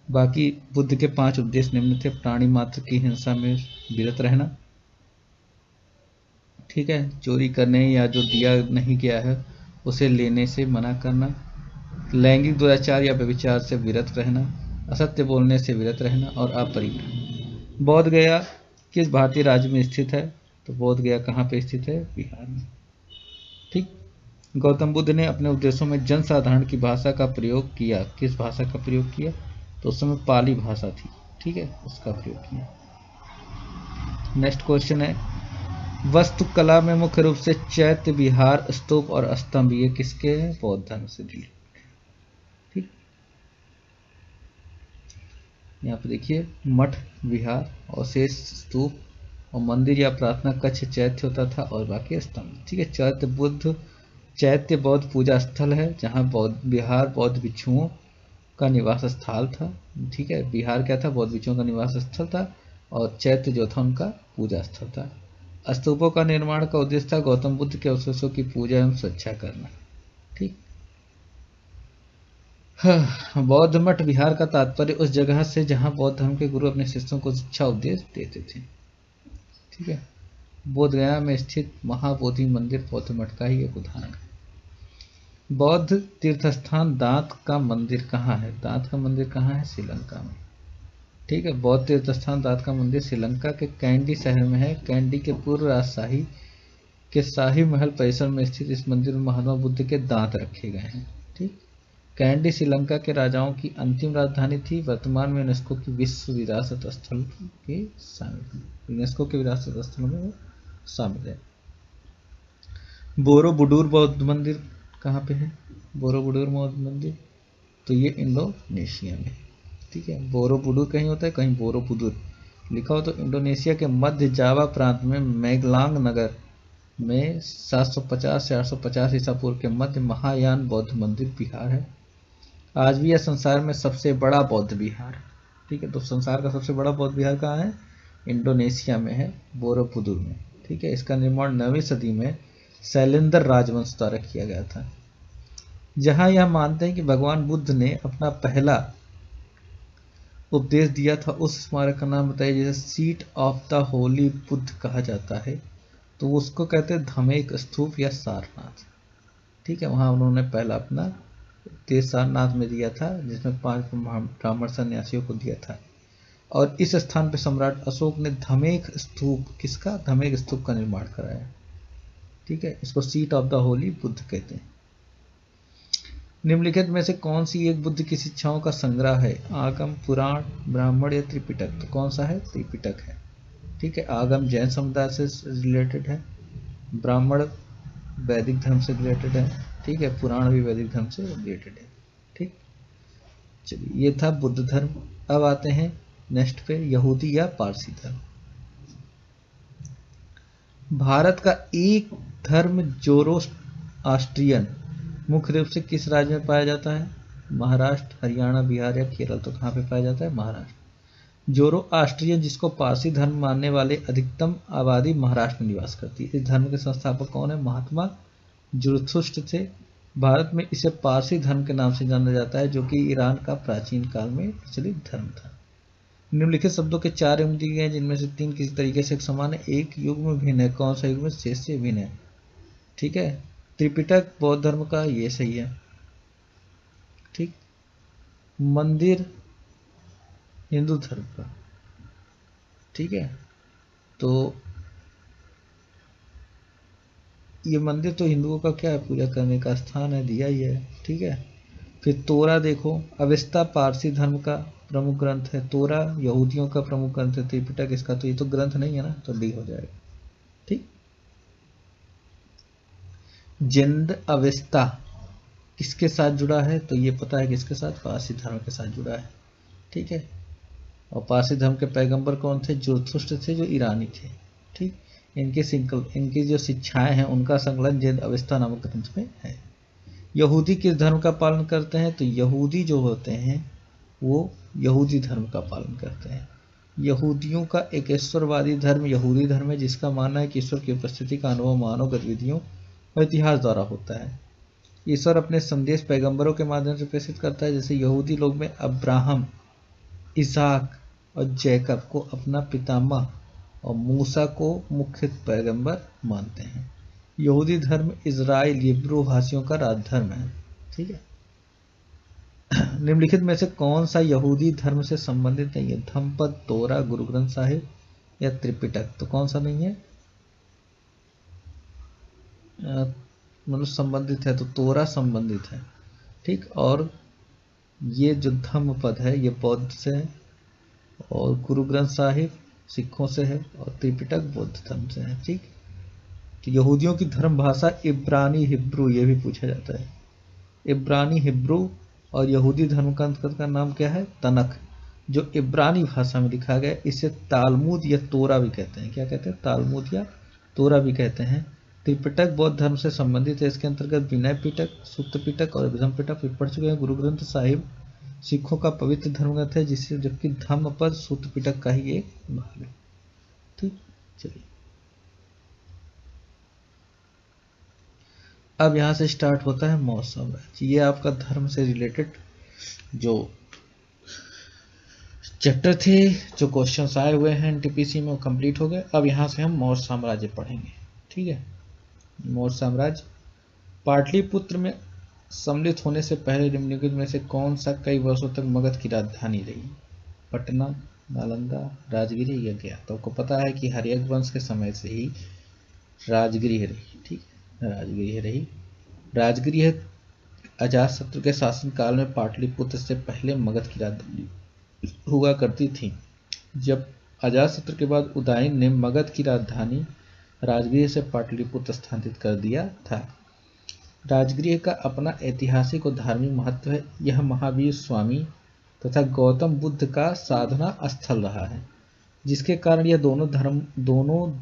बाकी बुद्ध के 5 उपदेश निम्न थे। प्राणी मात्र की हिंसा में विरत रहना, ठीक है, चोरी करने या जो दिया नहीं गया है उसे लेने से मना करना, लैंगिक दुराचार या व्यभिचार से विरत रहना, असत्य बोलने से विरत रहना और अपरिग्रह। बोध गया किस भारतीय राज्य में स्थित है? तो बोध गया कहाँ पे स्थित है? बिहार में। ठीक। गौतम बुद्ध ने अपने उपदेशों में जन साधारण की भाषा का प्रयोग किया। किस भाषा का प्रयोग किया? तो उस समय पाली भाषा थी, ठीक है, उसका प्रयोग किया। नेक्स्ट क्वेश्चन है, वास्तुकला में मुख्य रूप से चैत्य, विहार, स्तूप और स्तंभ ये किसके हैं? बौद्ध धर्म से रिलेटेड। ठीक, यहाँ पे देखिए मठ, विहार और शेष स्तूप और मंदिर या प्रार्थना कक्ष चैत्य होता था और बाकी स्तंभ। ठीक है, चैत्य बौद्ध पूजा स्थल है, जहाँ बौद्ध विहार बौद्ध भिक्षुओं का निवास स्थल था। ठीक है, विहार क्या था? बौद्ध भिक्षुओं का निवास स्थल था और चैत्य जो था उनका पूजा स्थल था। स्तूपों का निर्माण का उद्देश्य था गौतम बुद्ध के अवशेषों की पूजा एवं सुरक्षा करना। ठीक, बौद्ध मठ विहार का तात्पर्य उस जगह से जहां बौद्ध धर्म के गुरु अपने शिष्यों को शिक्षा उपदेश देते थे। ठीक है, बोध गया में स्थित महाबोधि मंदिर बौद्ध मठ का ही एक उदाहरण है। बौद्ध तीर्थस्थान दांत का मंदिर कहाँ है? दांत का मंदिर कहाँ है? श्रीलंका में। ठीक है, बौद्ध तीर्थस्थान दांत का मंदिर श्रीलंका के कैंडी शहर में है। कैंडी के पूर्व राजशाही के शाही महल परिसर में स्थित इस मंदिर में महात्मा बुद्ध के दांत रखे गए हैं। ठीक, कैंडी श्रीलंका के राजाओं की अंतिम राजधानी थी। वर्तमान में यूनेस्को की विश्व विरासत स्थल के शामिल, यूनेस्को के विरासत स्थलों में शामिल है। बोरोबुडूर बौद्ध मंदिर कहाँ पे है? बोरोबुडूर बौद्ध मंदिर तो ये इंडोनेशिया में। ठीक है, बोरोबुडूर कहीं होता है, कहीं बोरोबुदूर लिखा हो तो इंडोनेशिया के मध्य जावा प्रांत में मैगलांग नगर में 750 से 850 ईसा पूर्व के मध्य महायान बौद्ध मंदिर विहार है। आज भी यह संसार में सबसे बड़ा बौद्ध विहार। ठीक है, तो संसार का सबसे बड़ा बौद्ध विहार कहाँ है? इंडोनेशिया में है, बोरोबुदूर में। ठीक है, इसका निर्माण 9वीं सदी में शैलेंद्र राजवंश द्वारा किया गया था। जहां यह मानते हैं कि भगवान बुद्ध ने अपना पहला उपदेश दिया था, उस स्मारक का नाम बताइए जिसे seat of the Holi Buddha कहा जाता है। तो उसको कहते हैं धमेक स्तूप या सारनाथ। ठीक है, वहां उन्होंने पहला अपना उपदेश सारनाथ में दिया था, जिसमें 5 ब्राह्मण सन्यासियों को दिया था। और इस स्थान पर सम्राट अशोक ने धमेक स्तूप, किसका? धमेक स्तूप का निर्माण कराया। ठीक है, इसको seat of the Holi Buddha कहते हैं। निम्नलिखित में से कौन सी एक बुद्ध की शिक्षाओं का संग्रह है? आगम, पुराण, ब्राह्मण या त्रिपिटक? तो कौन सा है? त्रिपिटक है। ठीक है, आगम जैन समुदाय से रिलेटेड है, ब्राह्मण वैदिक धर्म से रिलेटेड है, ठीक है, पुराण भी वैदिक धर्म से रिलेटेड है। ठीक, चलिए ये था बुद्ध धर्म। अब आते हैं नेक्स्ट पे, यहूदी या पारसी धर्म। भारत का एक धर्म जोरोआस्ट्रियन मुख्य रूप से किस राज्य में पाया जाता है? महाराष्ट्र, हरियाणा, बिहार या केरल? तो कहाँ पे पाया जाता है? महाराष्ट्र। जोरोआस्ट्रियन, जिसको पारसी धर्म मानने वाले अधिकतम आबादी महाराष्ट्र में निवास करती है। इस धर्म के संस्थापक कौन है? महात्मा जुरथुष्ट थे। भारत में इसे पारसी धर्म के नाम से जाना जाता है, जो कि ईरान का प्राचीन काल में प्रचलित धर्म था। निम्नलिखित शब्दों के 4 युग्म दिए गए हैं, जिनमें से 3 किसी तरीके से एक समान है, एक युग्म भिन्न है। कौन सा युग्म? शेष से भिन्न है। ठीक है, त्रिपिटक बौद्ध धर्म का, ये सही है। ठीक, मंदिर हिंदू धर्म का। ठीक है, तो ये मंदिर तो हिंदुओं का क्या है? पूजा करने का स्थान है, दिया ही है। ठीक है, फिर तोरा देखो, अवेस्ता पारसी धर्म का प्रमुख ग्रंथ है, तोरा यहूदियों का प्रमुख ग्रंथ है, त्रिपिटक इसका तो ये तो ग्रंथ नहीं है ना, तो डी हो जाएगा। ठीक, जिंद अवेस्ता किसके साथ जुड़ा है? तो ये पता है किसके साथ? पारसी धर्म के साथ जुड़ा है। ठीक है, और पारसी धर्म के पैगंबर कौन थे? जुरथुष्ट थे, जो ईरानी थे। ठीक, इनकी जो शिक्षाएं हैं उनका संकलन जिंद अवेस्ता नामक ग्रंथ में है। यहूदी किस धर्म का पालन करते हैं? तो यहूदी जो होते हैं वो यहूदी धर्म का पालन करते हैं। यहूदियों का एक ईश्वरवादी धर्म यहूदी धर्म है, जिसका मानना है कि ईश्वर की उपस्थिति का अनुभव मानव गतिविधियों और इतिहास द्वारा होता है। ईश्वर अपने संदेश पैगंबरों के माध्यम से प्रेषित करता है। जैसे यहूदी लोग में अब्राहम इसहाक और जैकब को अपना पितामह और मूसा को मुख्य पैगंबर मानते हैं। यहूदी धर्म इजराइल इब्रू भाषियों का राजधर्म है। ठीक है। निम्नलिखित में से कौन सा यहूदी धर्म से संबंधित नहीं है? धम्मपद, तोरा, गुरु ग्रंथ साहिब या त्रिपिटक? तो कौन सा नहीं है? मतलब संबंधित है तो तोरा संबंधित है। ठीक। और ये जो धम्मपद है ये बौद्ध से है, और गुरु ग्रंथ साहिब सिखों से है, और त्रिपिटक बौद्ध धर्म से है। ठीक। तो यहूदियों की धर्म भाषा इब्रानी हिब्रू, ये भी पूछा जाता है। इब्रानी हिब्रू और यहूदी धर्म ग्रंथ का नाम क्या है? तनख, जो इब्रानी भाषा में लिखा गया। इसे तालमुद या तोरा भी कहते हैं। क्या कहते हैं? तालमुद या तोरा भी कहते हैं। त्रिपिटक बौद्ध धर्म से संबंधित है। इसके अंतर्गत विनय पिटक, सुत्त पिटक और अभिधम पिटक भी पढ़ चुके हैं। गुरु ग्रंथ साहिब सिखों का पवित्र धर्म ग्रंथ है, जिससे जबकि धम्मपद सुत्त पिटक का ही एक भाग है। ठीक। चलिए अब यहां से स्टार्ट होता है मौर्य साम्राज्य। ये आपका धर्म से रिलेटेड जो चैप्टर थे, जो क्वेश्चंस आए हुए हैं एनटीपीसी में, वो कंप्लीट हो गए। अब यहां से हम मौर्य साम्राज्य पढ़ेंगे। ठीक है। मौर्य साम्राज्य पाटलिपुत्र में सम्मिलित होने से पहले निम्नलिखित में से कौन सा कई वर्षों तक मगध की राजधानी रही? पटना, नालंदा, राजगिरी या गया? तो आपको पता है कि हर्यक वंश के समय से ही राजगृह रही। ठीक है। राजगृह रही। राजगृह अजातशत्रु के शासनकाल में पाटलिपुत्र से पहले मगध की राजधानी हुआ करती थी। जब अजातशत्रु के बाद उदयन ने मगध की राजधानी राजगृह से पाटलिपुत्र स्थानांतरित कर दिया था। राजगृह का अपना ऐतिहासिक और धार्मिक महत्व है। यह महावीर स्वामी तथा गौतम बुद्ध का साधना स्थल रहा है, जिसके कारण यह दोनों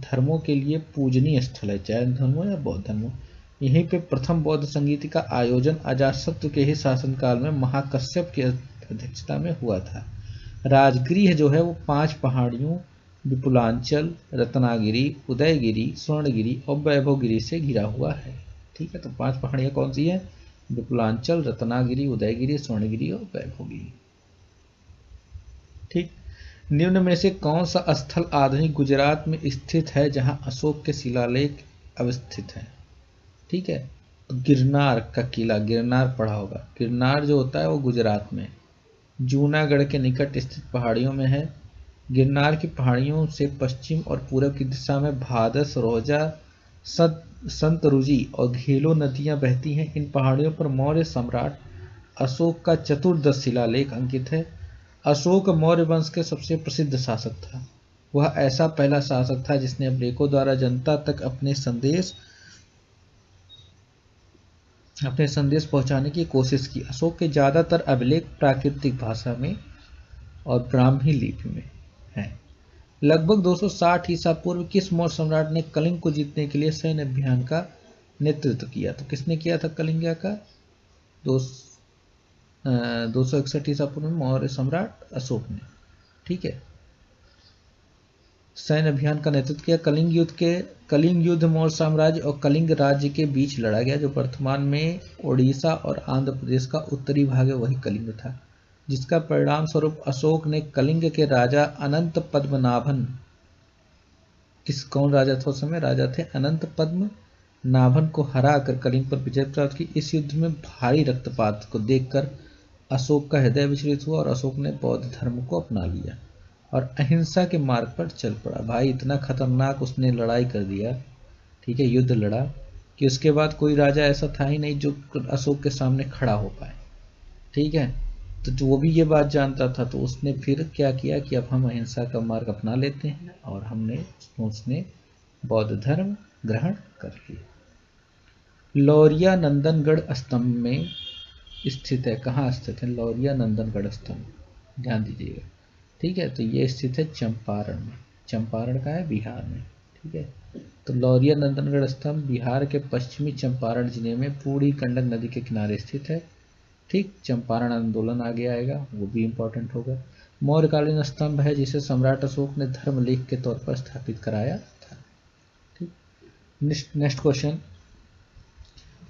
धर्मों के लिए पूजनीय स्थल है, जैन धर्मों या बौद्ध धर्मों। यहीं पे प्रथम बौद्ध संगीति का आयोजन अजातशत्रु के ही शासनकाल में महाकश्यप की अध्यक्षता में हुआ था। राजगृह जो है वो 5 पहाड़ियों विपुलांचल, रत्नागिरी, उदयगिरी, स्वर्णगिरी और वैभवगिरी से घिरा हुआ है। ठीक है। तो 5 पहाड़ियां कौन सी हैं? विपुलांचल, रत्नागिरी, उदयगिरी, स्वर्णगिरी और वैभवगिरी। ठीक। निम्न में से कौन सा स्थल आधुनिक गुजरात में स्थित है जहां अशोक के शिलालेख अवस्थित हैं? ठीक है। तो गिरनार का किला, गिरनार पढ़ा होगा। गिरनार जो होता है वो गुजरात में जूनागढ़ के निकट स्थित पहाड़ियों में है। गिरनार की पहाड़ियों से पश्चिम और पूर्व की दिशा में भादस, रोजा, संतरुजी और घेलो नदियां बहती हैं। इन पहाड़ियों पर मौर्य सम्राट अशोक का चतुर्दश शिलालेख अंकित है। अशोक मौर्य वंश के सबसे प्रसिद्ध शासक था। वह ऐसा पहला शासक था जिसने अभिलेखों द्वारा जनता तक अपने संदेश पहुंचाने की कोशिश की। अशोक के ज्यादातर अभिलेख प्राकृतिक भाषा में और ब्राह्मी लिपि में हैं। लगभग 260 ईसा पूर्व किस मौर्य सम्राट ने कलिंग को जीतने के लिए सैन्य अभियान का नेतृत्व किया? तो किसने किया था कलिंग का? 261 ईसा पूर्व में मौर्य सम्राट अशोक ने। ठीक है। सैन्य अभियान का नेतृत्व किया। कलिंग युद्ध मौर्य साम्राज्य और कलिंग राज्य के बीच लड़ा गया। जो वर्तमान में ओडिशा और आंध्र प्रदेश का उत्तरी भाग है वही कलिंग था, जिसका परिणाम स्वरूप अशोक ने कलिंग के राजा अनंत पद्मनाभन, कौन राजा था उस समय? राजा थे अनंत पद्मनाभन को हरा कर कलिंग पर विजय प्राप्त की। इस युद्ध में भारी रक्तपात को देखकर अशोक का हृदय विचलित हुआ और अशोक ने बौद्ध धर्म को अपना लिया और अहिंसा के मार्ग पर चल पड़ा। भाई इतना खतरनाक उसने लड़ाई कर दिया, ठीक है, युद्ध लड़ा कि उसके बाद कोई राजा ऐसा था ही नहीं जो अशोक के सामने खड़ा हो पाए। ठीक है। तो वो भी ये बात जानता था, तो उसने फिर क्या किया कि अब हम अहिंसा का मार्ग अपना लेते हैं और उसने बौद्ध धर्म ग्रहण कर लिया। लौरिया नंदनगढ़ स्तंभ में स्थित है। कहाँ स्थित है लौरिया नंदनगढ़ स्तंभ? ध्यान दीजिएगा। ठीक है। तो ये स्थित है चंपारण में। चंपारण का है बिहार में। ठीक है। तो लौरिया नंदनगढ़ स्तंभ बिहार के पश्चिमी चंपारण जिले में बूढ़ी गंडक नदी के किनारे स्थित है। ठीक। चंपारण आंदोलन आगे आएगा, वो भी इंपॉर्टेंट होगा। मौर्यकालीन स्तंभ है जिसे सम्राट अशोक ने धर्मलेख के तौर पर स्थापित कराया था। ठीक। नेक्स्ट क्वेश्चन,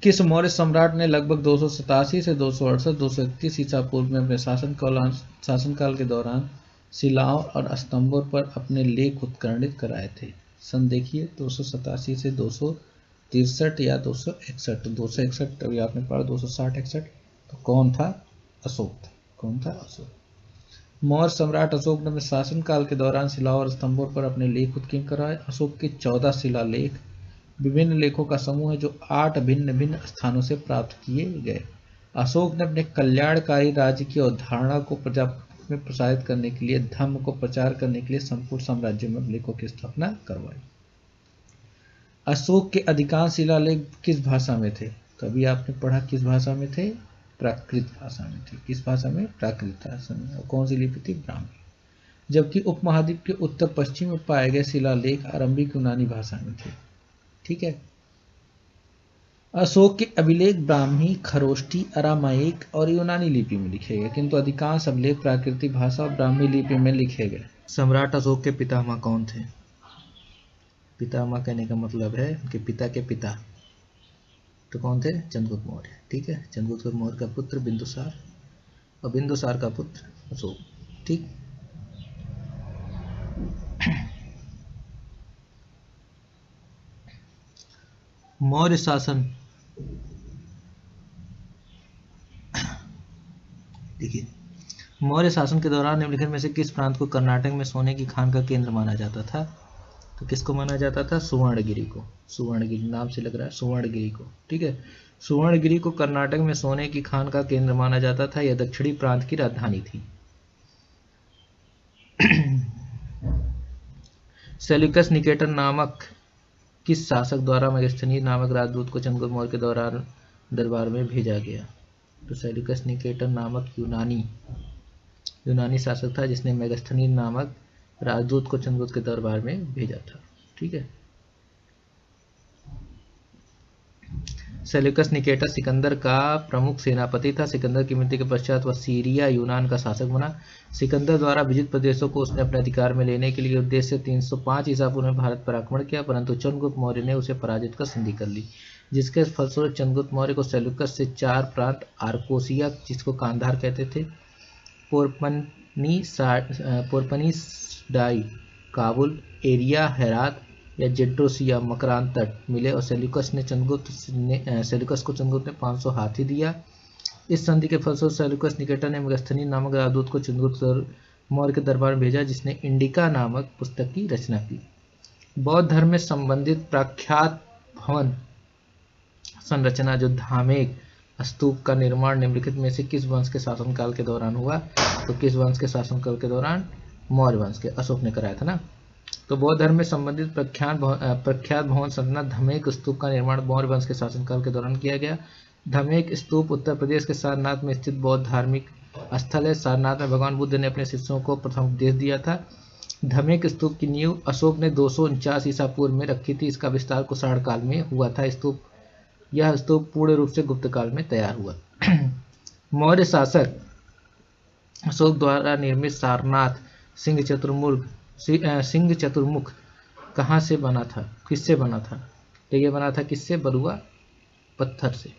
किस मौर्य सम्राट ने लगभग 287 से 268 231 ईसा पूर्व में अपने शासनकाल के दौरान शिलाओं और स्तंभों पर अपने लेख उत्कीर्णित कराए थे? सन देखिए 287 से 263 या 261। 261 अभी आपने पढ़ा, 260-61 तो कौन था? अशोक था। कौन था? अशोक। मौर्य सम्राट अशोक ने अपने शासनकाल के दौरान शिलाओं और स्तंभों पर अपने लेख उत्कीर्ण कराए। अशोक के 14 शिलालेख विभिन्न लेखों का समूह है जो 8 भिन्न भिन्न स्थानों से प्राप्त किए गए। अशोक ने अपने कल्याणकारी राज्य की अवधारणा को प्रजा में प्रसारित करने के लिए, धर्म को प्रचार करने के लिए संपूर्ण साम्राज्य में लेखों की स्थापना करवाई। अशोक के अधिकांश शिलालेख किस भाषा में थे? कभी आपने पढ़ा किस भाषा में थे? प्राकृत भाषा में थे। किस भाषा में? प्राकृत भाषा में। और कौन सी लिपि थी? ब्राह्मी। जबकि उपमहाद्वीप के उत्तर पश्चिम में पाए गए शिलालेख आरंभिक यूनानी भाषा में थे। ठीक है। अशोक के अभिलेख ब्राह्मी, खरोष्टी, अरामाइक और यूनानी लिपि में लिखे गए, किंतु अधिकांश अभिलेख प्राकृतिक भाषा और ब्राह्मी लिपि में लिखे गए। सम्राट अशोक के पितामह कौन थे? पितामह कहने का मतलब है कि पिता के पिता, तो कौन थे? चंद्रगुप्त मौर्य। ठीक है। चंद्रगुप्त मौर्य का पुत्र बिंदुसार और बिंदुसार का पुत्र अशोक। ठीक। मौर्य शासन, देखिए मौर्य शासन के दौरान निम्नलिखित में से किस प्रांत को कर्नाटक में सोने की खान का केंद्र माना जाता था? तो किसको माना जाता था? सुवर्णगिरी को। सुवर्णगिरी नाम से लग रहा है, सुवर्णगिरी को। ठीक है। सुवर्णगिरी को कर्नाटक में सोने की खान का केंद्र माना जाता था। यह दक्षिणी प्रांत की राजधानी थी। सेल्यूकस निकेटर नामक किस शासक द्वारा मेगस्थनीज नामक राजदूत को चंद्रगुप्त मौर्य के दौरान दरबार में भेजा गया? तो सेल्यूकस निकेटर नामक यूनानी शासक था जिसने मेगस्थनीज नामक राजदूत को चंद्रगुप्त के दरबार में भेजा था। ठीक है। सेल्यूकस निकेटर सिकंदर का प्रमुख सेनापति था। सिकंदर की मृत्यु के पश्चात वह सीरिया यूनान का शासक बना। सिकंदर द्वारा विजित प्रदेशों को उसने अपने अधिकार में लेने के लिए उद्देश्य से 305 ईसा पूर्व में भारत पर आक्रमण किया, परंतु चंद्रगुप्त मौर्य ने उसे पराजित कर संधि कर ली, जिसके फलस्वरूप चंद्रगुप्त मौर्य को सेल्यूकस से 4 प्रांत आर्कोसिया, जिसको कांधार कहते थे, पोरपनीसडाई, काबुल, एरिया, हेरात या जेड्रोसिया, मकरान तट मिले और सेल्यूकस को चंद्रगुप्त ने 500 हाथी दिया। इस संधि के फलस्वरूप सेल्यूकस निकेटर ने मेगस्थनीज नामक राजदूत को चंद्रगुप्त मौर्य के दरबार में भेजा, जिसने इंडिका नामक पुस्तक की रचना की। बौद्ध धर्म में संबंधित प्रख्यात भवन संरचना जो धामेक स्तूप का निर्माण निम्नलिखित में से किस वंश के शासनकाल के दौरान हुआ? तो किस वंश के शासनकाल के दौरान? मौर्य वंश के। अशोक ने कराया था ना। तो बौद्ध धर्म में संबंधित प्रख्यात भवन संरचना धमेक स्तूप का निर्माण मौर्य वंश के शासनकाल के दौरान किया गया। धमेक स्तूप उत्तर प्रदेश के सारनाथ में स्थित बौद्ध धार्मिक स्थल है। सारनाथ में भगवान बुद्ध ने अपने शिष्यों को प्रथम उपदेश दिया था। धमेक स्तूप की नींव अशोक ने 249 ईसा पूर्व में रखी थी। इसका विस्तार कुषाण काल में हुआ था। यह स्तूप पूर्ण रूप से गुप्त काल में तैयार हुआ। मौर्य शासक अशोक द्वारा निर्मित सारनाथ सिंह चतुर्मुख कहाँ से बना था? किससे बना था? तो ये बना था किससे? बरुआ पत्थर से।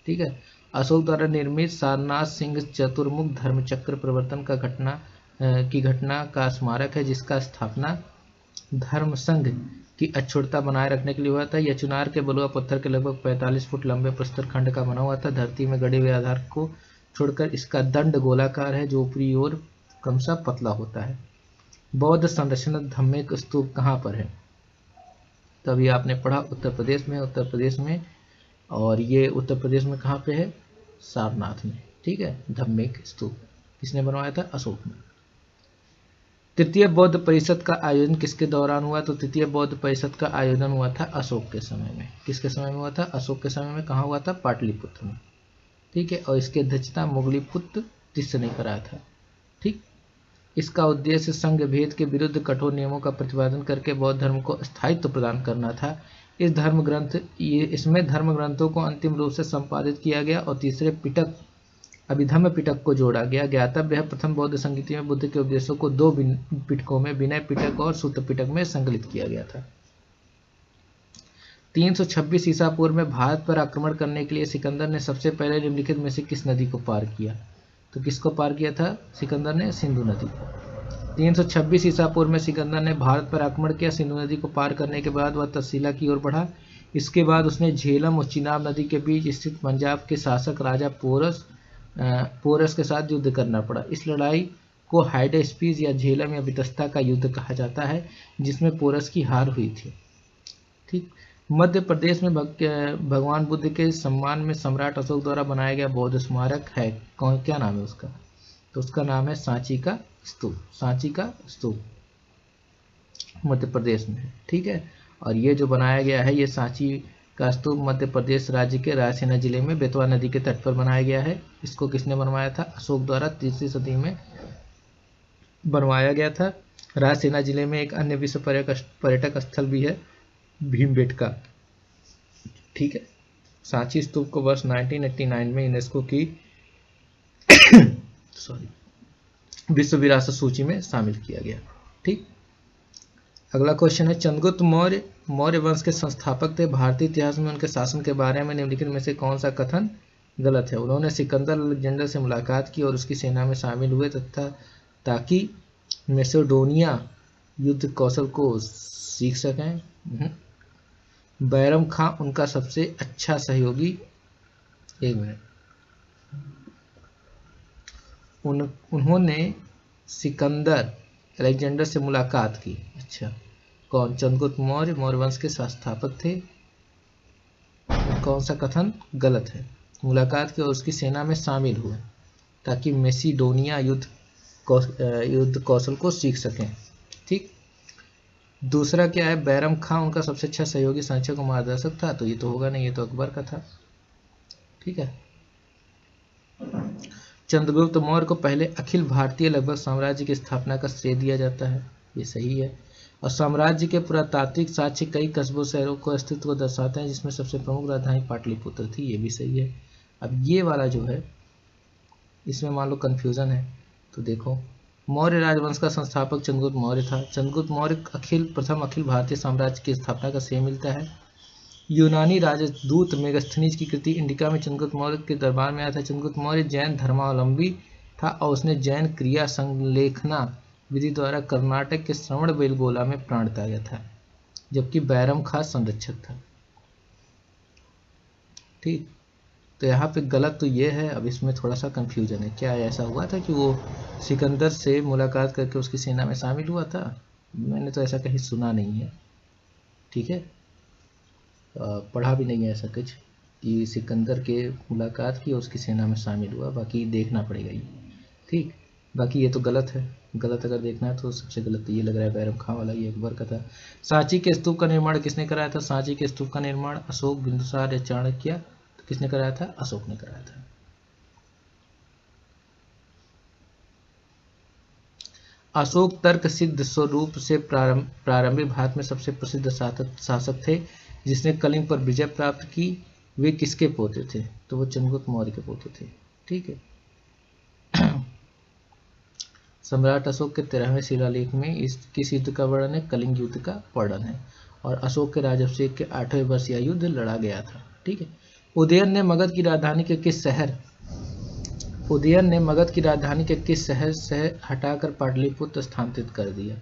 ठीक है। अशोक द्वारा निर्मित सारनाथ सिंह चतुर्मुख धर्मचक्र परिवर्तन की घटना का स्मारक है, जिसका स्थापना धर्म संघ की अक्षुण्णता बनाए रखने के लिए हुआ था। यह चुनार के बलुआ पत्थर के लगभग 45 फुट लंबे प्रस्तर खंड का बना हुआ था। धरती में गड़े हुए आधार को छोड़कर इसका दंड गोलाकार है, जो ऊपरी ओर क्रमशः पतला होता है। बौद्ध संरचना धम्मेक स्तूप कहाँ पर है? तभी आपने पढ़ा उत्तर प्रदेश में, और ये उत्तर प्रदेश में कहाँ पे है? सारनाथ में। ठीक है। धम्मेक स्तूप किसने बनवाया था? अशोक ने। तृतीय बौद्ध परिषद का आयोजन किसके दौरान हुआ? तो तृतीय बौद्ध परिषद का आयोजन हुआ था अशोक के समय में। किसके समय में हुआ था? अशोक के समय में। कहाँ हुआ था? पाटलिपुत्र में। ठीक है। और इसकी अध्यक्षता मोगलीपुत्र तिस्स ने कराया था। ठीक। इसका उद्देश्य संघ भेद के विरुद्ध कठोर नियमों का प्रतिपादन करके बौद्ध धर्म को स्थायित्व प्रदान करना था। इसमें धर्म ग्रंथों को अंतिम रूप से संपादित किया गया और तीसरे पिटक अभिधम्म पिटक को जोड़ा गया। ज्ञातव्य है प्रथम बौद्ध संगीति में बुद्ध के उपदेशों को 2 पिटकों में विनय पिटक और सूत्र पिटक में संकलित किया गया था। 326 ईसा पूर्व में भारत पर आक्रमण करने के लिए सिकंदर ने सबसे पहले निम्नलिखित में से किस नदी को पार किया? तो किसको पार किया था सिकंदर ने? सिंधु नदी को। 326 ईसा पूर्व में सिकंदर ने भारत पर आक्रमण किया। सिंधु नदी को पार करने के बाद वह तक्षशिला की ओर बढ़ा। इसके बाद उसने झेलम और चिनाब नदी के बीच स्थित पंजाब के शासक राजा पोरस के साथ युद्ध करना पड़ा। इस लड़ाई को हाइडेस्पीस या झेलम या वितस्ता का युद्ध कहा जाता है, जिसमें पोरस की हार हुई थी। ठीक। मध्य प्रदेश में भगवान बुद्ध के सम्मान में सम्राट अशोक द्वारा बनाया गया बौद्ध स्मारक है। क्या नाम है उसका? तो उसका नाम है सांची का स्तूप। सांची का स्तूप मध्य प्रदेश में है। ठीक है। और ये जो बनाया गया है, ये सांची का स्तूप मध्य प्रदेश राज्य के रायसेन जिले में बेतवा नदी के तट पर बनाया गया है। इसको किसने बनवाया था? अशोक द्वारा 3री सदी में बनवाया गया था। रायसेन जिले में एक अन्य विश्व पर्यटक स्थल भी है, भीमबेटका। ठीक है। सांची स्तूप को वर्ष 1989 में यूनेस्को की विश्व विरासत सूची में शामिल किया गया। ठीक। अगला क्वेश्चन है, चंद्रगुप्त मौर्य वंश के संस्थापक थे। भारतीय इतिहास में उनके शासन के बारे में निम्नलिखित में से कौन सा कथन गलत है? उन्होंने सिकंदर अलेक्जेंडर से मुलाकात की और उसकी सेना में शामिल हुए तथा ताकि मैसेडोनिया युद्ध कौशल को सीख सकें। बैरम खां उनका सबसे अच्छा सहयोगी। एक मिनट। उन्होंने सिकंदर अलेक्जेंडर से मुलाकात की। अच्छा, कौन? चंद्रगुप्त मौर्य वंश के संस्थापक थे। कौन सा कथन गलत है? मुलाकात की और उसकी सेना में शामिल हुए ताकि मैसेडोनिया युद्ध कौशल को सीख सकें। ठीक। दूसरा क्या है? बैरम खां उनका सबसे अच्छा सहयोगी संरक्षक और मार्गदर्शक था। तो ये तो होगा नहीं, ये तो अकबर का था। ठीक है। चंद्रगुप्त मौर्य को पहले अखिल भारतीय लगभग साम्राज्य की स्थापना का श्रेय दिया जाता है। ये सही है। और साम्राज्य के पुरातात्विक साक्ष्य कई कस्बों शहरों को अस्तित्व को दर्शाते हैं, जिसमें सबसे प्रमुख राजधानी पाटलिपुत्र थी। ये भी सही है। अब ये वाला जो है, इसमें मान लो कंफ्यूजन है तो देखो, मौर्य राजवंश का संस्थापक चंद्रगुप्त मौर्य था। चंद्रगुप्त मौर्य प्रथम अखिल भारतीय साम्राज्य की स्थापना का श्रेय मिलता है। यूनानी राजदूत मेगास्थनीज की कृति इंडिका में चंद्रगुप्त मौर्य के दरबार में आया था। चंद्रगुप्त मौर्य जैन धर्मावलंबी था और उसने जैन क्रिया संलेखना विधि द्वारा कर्नाटक के श्रवणबेलगोला में प्राण त्यागा था, जबकि बैरम खां संरक्षक था। ठीक। तो यहाँ पे गलत तो ये है। अब इसमें थोड़ा सा कंफ्यूजन है। क्या ऐसा हुआ था कि वो सिकंदर से मुलाकात करके उसकी सेना में शामिल हुआ था? मैंने तो ऐसा कहीं सुना नहीं है। ठीक है। पढ़ा भी नहीं है ऐसा कुछ कि सिकंदर के मुलाकात की और उसकी सेना में शामिल हुआ। बाकी देखना पड़ेगा ये। ठीक। बाकी ये तो गलत है। गलत अगर देखना है तो सबसे गलत ये लग रहा है बैरम खां वाला, ये अकबर का था। सांची के स्तूप का निर्माण किसने कराया था? सांची के स्तूप का निर्माण अशोक, बिंदुसार या चाणक्य। तो किसने कराया था? अशोक ने कराया था। अशोक तर्क सिद्ध स्वरूप से प्रारंभिक भारत में सबसे प्रसिद्ध शासक थे जिसने कलिंग पर विजय प्राप्त की। वे किसके पोते थे? तो वो चंद्रगुप्त मौर्य के पोते थे। ठीक है। सम्राट अशोक के 13वें शिलालेख में किस युद्ध का वर्णन है? कलिंग युद्ध का वर्णन है। और अशोक के राजाभिषेक के 8वें वर्ष यह युद्ध लड़ा गया था। ठीक है। उदयन ने मगध की राजधानी के किस शहर से हटाकर पाटलिपुत्र स्थानांतरित कर दिया?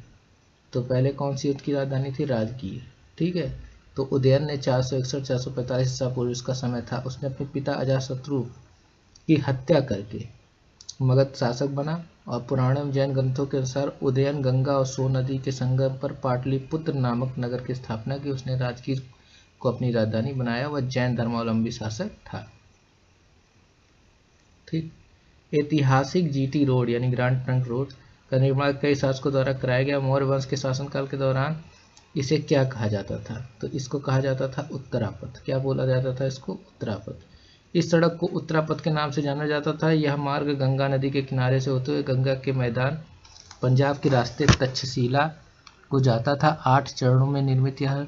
तो पहले कौन सी युद्ध की राजधानी थी? राजगीर। ठीक है। तो उदयन ने 461-445 ईसा पूर्व इसका समय था, उसने अपने पिता अजातशत्रु की हत्या करके मगध शासक बना। और पुराण एवं जैन ग्रंथों के अनुसार उदयन गंगा और सोन नदी के संगम पर पाटलिपुत्र नामक नगर की स्थापना की। उसने राजगीर को अपनी राजधानी बनाया। वह जैन धर्मावलंबी शासक था। ठीक। ऐतिहासिक जीटी रोड यानी ग्रैंड ट्रंक रोड का निर्माण कई शासकों द्वारा कराया गया। मौर्य वंश के शासनकाल के दौरान इसे क्या कहा जाता था? तो इसको कहा जाता था उत्तरापथ। क्या बोला जाता था इसको? उत्तरापथ। इस सड़क को उत्तरापथ के नाम से जाना जाता था। यह मार्ग गंगा नदी के किनारे से होते हुए गंगा के मैदान पंजाब के रास्ते तक्षशिला को जाता था। 8 चरणों में निर्मित यह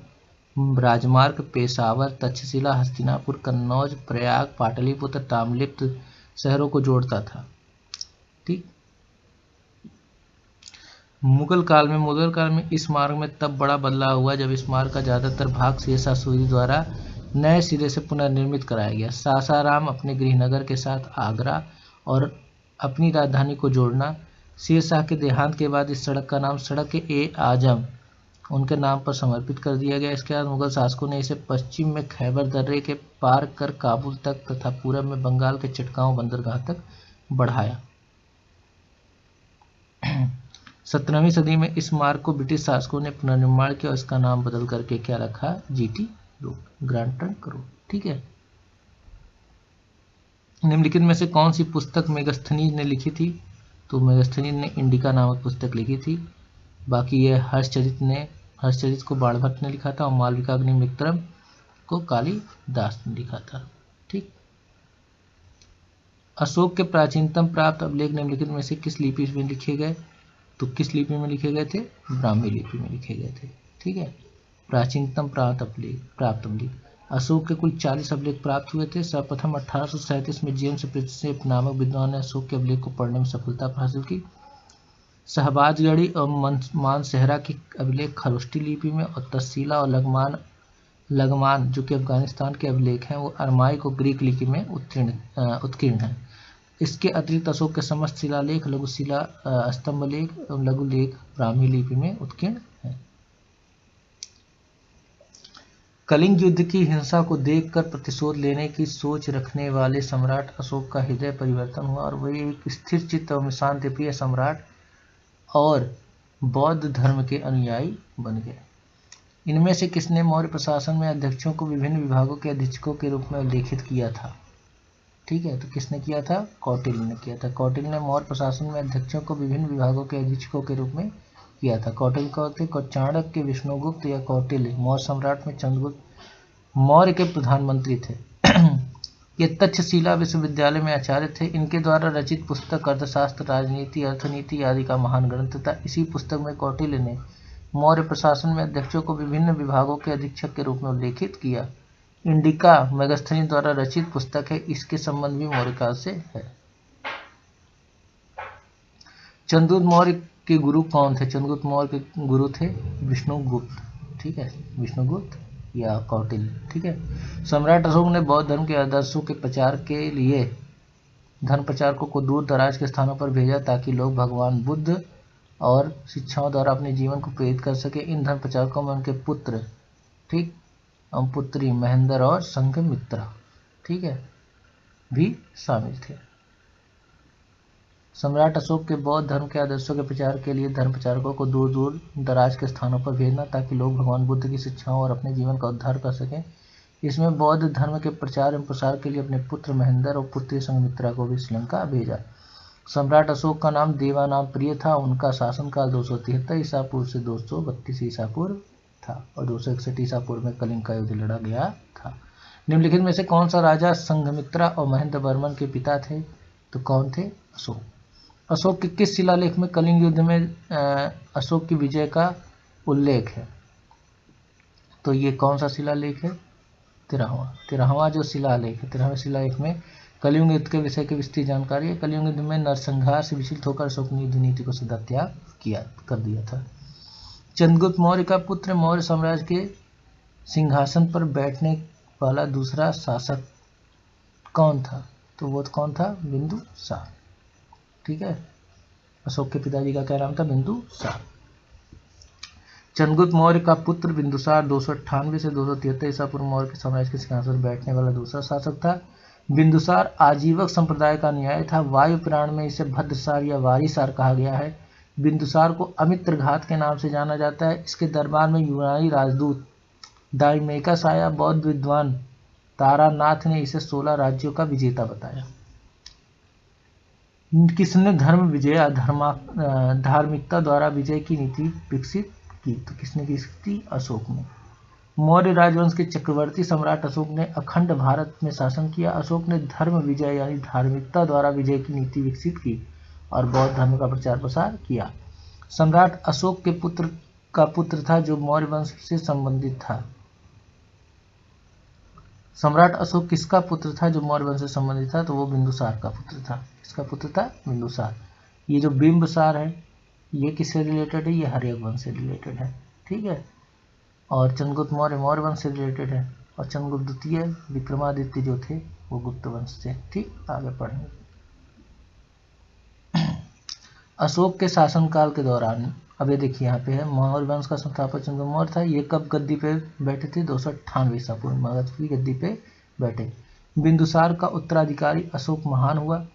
राजमार्ग पेशावर, तक्षशिला, हस्तिनापुर, कन्नौज, प्रयाग, पाटलिपुत्र, ताम्रलिप्त शहरों को जोड़ता था। ठीक। मुगल काल में इस मार्ग में तब बड़ा बदलाव हुआ जब इस मार्ग का ज़्यादातर भाग शेरशाह सूरी द्वारा नए सिरे से पुनर्निर्मित कराया गया। सासाराम अपने गृहनगर के साथ आगरा और अपनी राजधानी को जोड़ना। शेरशाह के देहांत के बाद इस सड़क का नाम सड़क-ए-आजम उनके नाम पर समर्पित कर दिया गया। इसके बाद मुगल शासकों ने इसे पश्चिम में खैबर दर्रे के पार कर काबुल तक तथा पूरब में बंगाल के चटगांव बंदरगाह तक बढ़ाया। 17वीं सदी में इस मार्ग को ब्रिटिश शासकों ने पुनर्निर्माण किया और इसका नाम बदल करके क्या रखा? GT road, grand trunk road. ठीक है। निम्नलिखित में से कौन सी पुस्तक मेगस्थनीज ने लिखी थी? तो मेगस्थनीज ने इंडिका नामक पुस्तक लिखी थी। बाकी ये हर्षचरित को बाणभट्ट ने लिखा था और मालविकाग्निमित्रम को कालिदास ने लिखा था। ठीक। अशोक के प्राचीनतम प्राप्त अभिलेख निम्नलिखित में से किस लिपि में लिखे गए? तो किस लिपि में लिखे गए थे? ब्राह्मी लिपि में लिखे गए थे। ठीक है। प्राचीनतम प्राप्त अभिलेख अशोक के कुल 40 अभिलेख प्राप्त हुए थे। सर्वप्रथम 1837 में जेम्स प्रिंसेप नामक विद्वान ने अशोक के अभिलेख को पढ़ने में सफलता हासिल की। शहबाजगढ़ी और मानसेहरा की अभिलेख खरोष्टी लिपि में और तहसीला और लगमान जो कि अफगानिस्तान के अभिलेख हैं वो अरमाइक और ग्रीक लिपि में उत्कीर्ण है। इसके अतिरिक्त अशोक के समस्त शिलालेख, लघुशिला स्तंभलेख और लघुलेख ब्राह्मी लिपि में उत्कीर्ण है। कलिंग युद्ध की हिंसा को देखकर प्रतिशोध लेने की सोच रखने वाले सम्राट अशोक का हृदय परिवर्तन हुआ और वे एक स्थिर चित्त और शांतिप्रिय सम्राट और बौद्ध धर्म के अनुयायी बन गए। इनमें से किसने मौर्य प्रशासन में अध्यक्षों को विभिन्न विभागों के अधीक्षकों के रूप में उल्लेखित किया था? ठीक है, तो किसने किया था? कौटिल्य ने किया था। कौटिल्य ने मौर्य प्रशासन में अध्यक्षों को विभिन्न विभागों के अधीक्षकों के रूप में किया था। कौटिल्य कौन थे? चाणक्य, विष्णुगुप्त या कौटिल्य मौर्य सम्राट में चंद्रगुप्त मौर्य के प्रधानमंत्री थे। ये तक्षशिला विश्वविद्यालय में आचार्य थे। इनके द्वारा रचित पुस्तक अर्थशास्त्र, राजनीति, अर्थनीति आदि का महान ग्रंथ था। इसी पुस्तक में कौटिल्य ने मौर्य प्रशासन में अध्यक्षों को विभिन्न विभागों के अधीक्षक के रूप में उल्लेखित किया। इंडिका मेगस्थनीज द्वारा रचित पुस्तक है। इसके संबंध भी मौर्य काल से है। चंद्रगुप्त मौर्य के गुरु कौन थे? चंद्रगुप्त मौर्य के गुरु थे विष्णुगुप्त। ठीक है, विष्णुगुप्त या कौटिल्य। ठीक है। सम्राट अशोक ने बौद्ध धर्म के आदर्शों के प्रचार के लिए धर्म प्रचारकों को दूर दराज के स्थानों पर भेजा ताकि लोग भगवान बुद्ध और शिक्षाओं द्वारा अपने जीवन को प्रेरित कर सके। इन धर्म प्रचारकों में उनके पुत्र, ठीक, पुत्री महेंद्र और संघमित्रा, ठीक है, भी शामिल थे। सम्राट अशोक के बौद्ध धर्म के आदर्शों के प्रचार के लिए धर्म प्रचारकों को दूर दूर दराज के स्थानों पर भेजना ताकि लोग भगवान बुद्ध की शिक्षाओं और अपने जीवन का उद्धार कर सकें। इसमें बौद्ध धर्म के प्रचार एवं प्रसार के लिए अपने पुत्र महेंद्र और पुत्री संघमित्रा को भी श्रीलंका भेजा। सम्राट अशोक का नाम देवानाम प्रिय था। उनका शासनकाल 273 ईसा पूर्व से 232 ईसा पूर्व था और 261 ईसा पूर्व में कलिंग का युद्ध लड़ा गया था। निम्नलिखित में से कौन सा राजा संघमित्रा और महेंद्र वर्मन के पिता थे? तो कौन थे? अशोक। अशोक के किस शिलालेख में कलिंग युद्ध में अशोक की विजय का उल्लेख है? तो ये कौन सा शिलालेख है? 13वां जो शिलालेख है। 13वें शिलालेख में कलिंग युद्ध के विषय की विस्तृत जानकारी है। कलिंग युद्ध में नरसंहार से विचलित होकर अशोक ने युद्ध नीति को सदात्याग कर दिया था। चंद्रगुप्त मौर्य का पुत्र मौर्य साम्राज्य के सिंहासन पर बैठने वाला दूसरा शासक कौन था? तो वो कौन था? बिंदुसार। ठीक है, अशोक के पिताजी का क्या नाम था? बिंदुसार। चंद्रगुप्त मौर्य का पुत्र बिंदुसार 298 से 273 ईसा पूर्व मौर्य के साम्राज्य के सिंहासन पर बैठने वाला दूसरा शासक था। बिंदुसार आजीवक संप्रदाय का अनुयायी था। वायु पुराण में इसे भद्रसार या वारीसार कहा गया है। बिंदुसार को अमित्रघात के नाम से जाना जाता है। इसके दरबार में यूनानी राजदूत डाइमेकस आया। बौद्ध विद्वान तारानाथ ने इसे 16 राज्यों का विजेता बताया। किसने धर्म विजय धार्मिकता द्वारा विजय की नीति विकसित की? तो किसने की थी? अशोक ने। मौर्य राजवंश के चक्रवर्ती सम्राट अशोक ने अखंड भारत में शासन किया। अशोक ने धर्म विजय यानी धार्मिकता द्वारा विजय की नीति विकसित की और बौद्ध धर्म का प्रचार प्रसार किया। सम्राट अशोक के पुत्र था जो मौर्य वंश से संबंधित था। सम्राट अशोक किसका पुत्र था जो मौर्य वंश से संबंधित था? तो वो बिंदुसार का पुत्र था। किसका पुत्र था? बिंदुसार। ये जो बिंबसार है ये किससे रिलेटेड है, ये हर्यक वंश से रिलेटेड है, ठीक है। और चंद्रगुप्त मौर्य मौर्य वंश से रिलेटेड है, और चंद्रगुप्त द्वितीय विक्रमादित्य जो थे वो गुप्त वंश से। ठीक, आगे पढ़ेंगे। अशोक के शासनकाल के दौरान, अब ये देखिए यहाँ पे है, मौर्य वंश का संस्थापक चंद्रगुप्त मौर्य था। ये कब गद्दी पे बैठे थे, 298 ईसा पूर्व मगध की गद्दी पे बैठे। बिंदुसार का उत्तराधिकारी अशोक महान हुआ,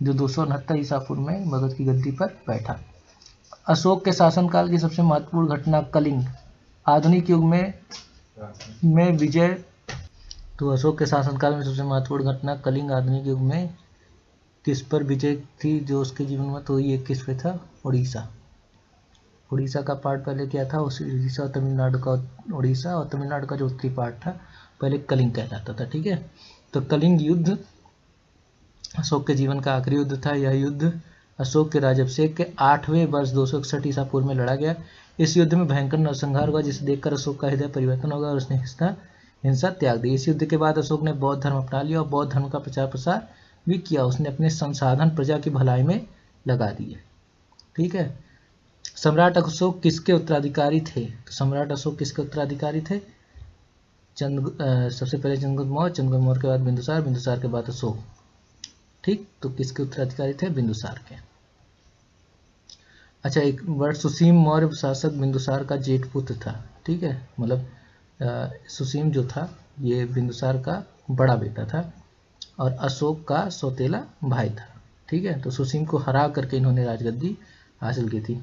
जो 269 ईसा पूर्व में मगध की गद्दी पर बैठा। अशोक के शासनकाल की सबसे महत्वपूर्ण घटना कलिंग, आधुनिक युग में विजय। तो अशोक के शासनकाल में सबसे महत्वपूर्ण घटना कलिंग, आधुनिक युग में किस पर विजय थी जो उसके जीवन में, तो ये किस पे था, उड़ीसा। उड़ीसा का पार्ट पहले क्या था, उड़ीसा और तमिलनाडु का, उड़ीसा और तमिलनाडु का जो उत्तरी पार्ट था पहले कलिंग कहलाता था, ठीक है। तो कलिंग युद्ध अशोक के जीवन का आखिरी युद्ध था। यह युद्ध अशोक के राज्याभिषेक के 8वें वर्ष 261 ईसा पूर्व में लड़ा गया। इस युद्ध में भयंकर नरसंहार हुआ, जिसे देखकर अशोक का हृदय परिवर्तन होगा और उसने हिंसा त्याग दी। इस युद्ध के बाद अशोक ने बौद्ध धर्म अपना लिया और बौद्ध धर्म का प्रचार प्रसार भी किया। उसने अपने संसाधन प्रजा की भलाई में लगा दिए, ठीक है। सम्राट अशोक किसके उत्तराधिकारी थे, तो सम्राट अशोक किसके उत्तराधिकारी थे, सबसे पहले चंद्रगुप्त मौर्य, चंद्रगुप्त मौर्य के बाद बिंदुसार, बिंदुसार के बाद अशोक, ठीक। तो किसके उत्तराधिकारी थे, बिंदुसार के। अच्छा, एक वर्ड, सुसीम मौर्य शासक बिंदुसार का जेठ पुत्र था, ठीक है। मतलब सुसीम जो था ये बिंदुसार का बड़ा बेटा था और अशोक का सौतेला भाई था, ठीक है। तो सुसीम को हरा करके इन्होंने राजगद्दी हासिल की थी।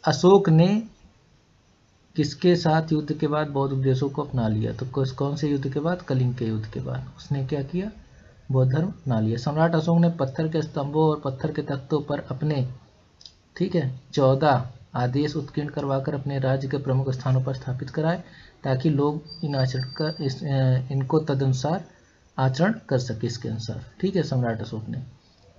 अशोक ने किसके साथ युद्ध के बाद बौद्ध उपदेशों को अपना लिया, तो कौन से युद्ध के बाद, कलिंग के युद्ध के बाद उसने क्या किया, बौद्ध धर्म अपना लिया। सम्राट अशोक ने पत्थर के स्तंभों और पत्थर के तख्तों पर अपने, ठीक है, 14 आदेश उत्कीर्ण करवाकर अपने राज्य के प्रमुख स्थानों पर स्थापित कराए, ताकि लोग इनको तदनुसार आचरण कर सके, इसके अनुसार, ठीक है। सम्राट अशोक ने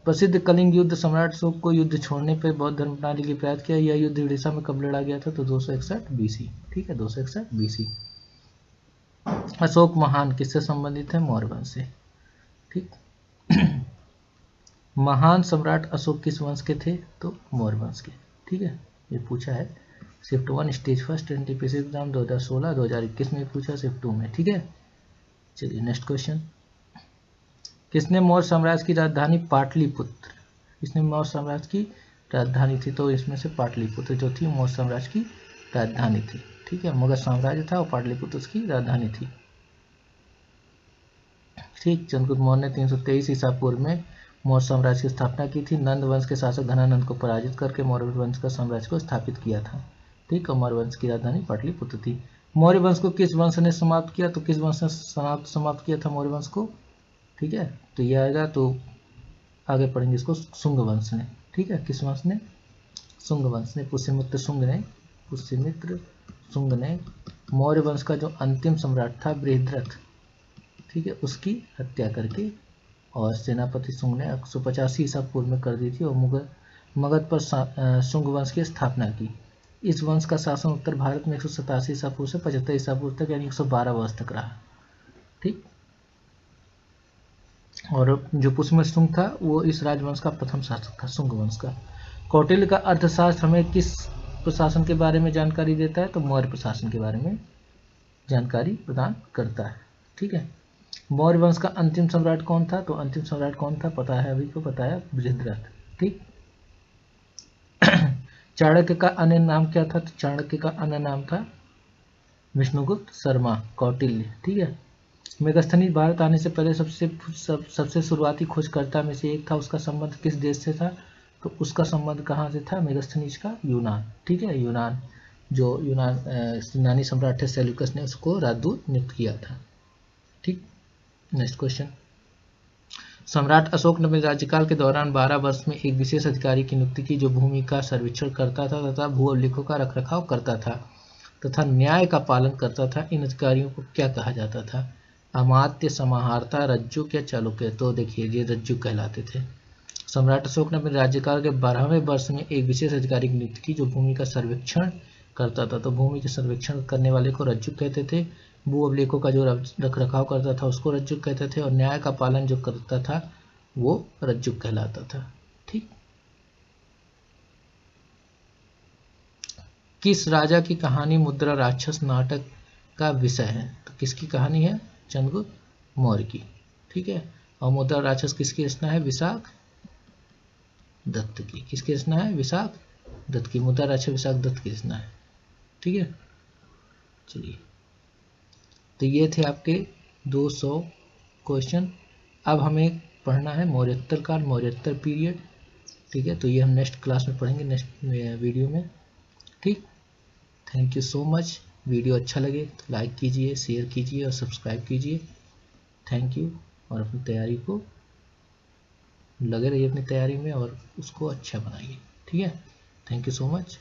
प्रसिद्ध कलिंग युद्ध, सम्राट अशोक को युद्ध छोड़ने पर बौद्ध धर्म अपनाने की प्रयास किया। यह युद्ध उड़ीसा में कब लड़ा गया था, तो 261 बीसी, ठीक है, 261 बीसी। अशोक महान किससे संबंधित है, मौर्य वंश से, ठीक। महान सम्राट अशोक किस वंश के थे, तो मौर्य वंश के, ठीक है। ये पूछा है shift 1 stage first NTPC exam 2016 2021 में पूछा, शिफ्ट 2 में, ठीक है। चलिए नेक्स्ट क्वेश्चन, किसने मौर्य साम्राज्य की राजधानी पाटलिपुत्र, इसने मौर्य साम्राज्य की राजधानी थी, तो इसमें से पाटलिपुत्र जो थी मौर्य साम्राज्य की राजधानी थी, ठीक है। मगध साम्राज्य था और पाटलिपुत्र उसकी राजधानी थी, ठीक। चंद्रगुप्त मौर्य ने 323 ईसा पूर्व में मौर्य साम्राज्य की स्थापना की थी। नंद वंश के शासक धनानंद को पराजित करके मौर्य वंश का साम्राज्य को स्थापित किया था, ठीक। और मौर्य वंश की राजधानी पाटलिपुत्र थी। मौर्य वंश को किस वंश ने समाप्त किया, तो किस वंश ने समाप्त किया था मौर्य वंश को, ठीक है। तो यह आएगा, तो आगे पढ़ेंगे इसको, शुंग वंश ने, ठीक है। किस वंश ने, शुंग वंश ने। पुष्यमित्र शुंग ने मौर्य वंश का जो अंतिम सम्राट था बृहद्रथ, ठीक है, उसकी हत्या करके, और सेनापति शुंग ने 185 ईसा पूर्व में कर दी थी और मगध पर शुंग वंश की स्थापना की। इस वंश का शासन उत्तर भारत में 187 ईसा पूर्व से 75 ईसा पूर्व तक, यानी 112 वर्ष तक रहा, ठीक। और जो पुष्यमित्र शुंग था वो इस राजवंश का प्रथम शासक था, शुंग वंश का। कौटिल्य का अर्थशास्त्र हमें किस प्रशासन के बारे में जानकारी देता है, तो मौर्य प्रशासन के बारे में जानकारी प्रदान करता है, ठीक है। मौर्य वंश का अंतिम सम्राट कौन था, तो अंतिम सम्राट कौन था पता है, अभी को पता है, बृहद्रथ, ठीक। चाणक्य का अन्य नाम क्या था, तो चाणक्य का अन्य नाम था विष्णुगुप्त शर्मा कौटिल्य, ठीक है। मेगस्थनीज भारत आने से पहले सबसे शुरुआती खोजकर्ता में से एक था। उसका संबंध किस देश से था, तो उसका संबंध कहाँ से था, मेगस्थनीज का यूनान, ठीक है। यूनान, जो यूनानी सम्राट थे सेल्यूकस ने उसको राजदूत नियुक्त किया था, ठीक। नेक्स्ट क्वेश्चन, सम्राट अशोक ने अपने राज्यकाल के दौरान 12 वर्ष में एक विशेष अधिकारी की नियुक्ति की, जो भूमि का सर्वेक्षण करता था तथा भू अभिलेखों का रखरखाव करता था तथा न्याय का पालन करता था। इन अधिकारियों को क्या कहा जाता था, अमात्य, समाहर्ता, रज्जुक या चालुक्य, तो देखिए ये रज्जुक कहलाते थे। सम्राट अशोक ने अपने राज्यकाल के 12वें वर्ष में एक विशेष अधिकारी की नियुक्ति की, जो भूमि का सर्वेक्षण करता था, तो भूमि के सर्वेक्षण करने वाले को रज्जुक कहते थे। भू अभिलेखों का जो रखरखाव करता था उसको रज्जुक कहते थे, और न्याय का पालन जो करता था वो रज्जुक कहलाता था, ठीक। किस राजा की कहानी मुद्रा राक्षस नाटक का विषय है? तो किसकी कहानी है? चंद्रगुप्त मौर्य की। ठीक है। और मुद्रा राक्षस किसकी रचना है? विशाख दत्त की। किसकी रचना है? विशाख दत्त की। मुद्रा राक्षस विशाख दत्त की रचना है। ठीक है। चलिए, तो ये थे आपके 200 क्वेश्चन। अब हमें पढ़ना है मौर्योत्तर काल, मौर्योत्तर पीरियड। ठीक है, तो ये हम नेक्स्ट क्लास में पढ़ेंगे, नेक्स्ट वीडियो में। ठीक, thank you so much. Video अच्छा लगे तो लाइक कीजिए, शेयर कीजिए और सब्सक्राइब कीजिए। Thank you. और अपनी तैयारी को लगे रहिए अपनी तैयारी में और उसको अच्छा बनाइए। ठीक है, थैंक यू सो मच।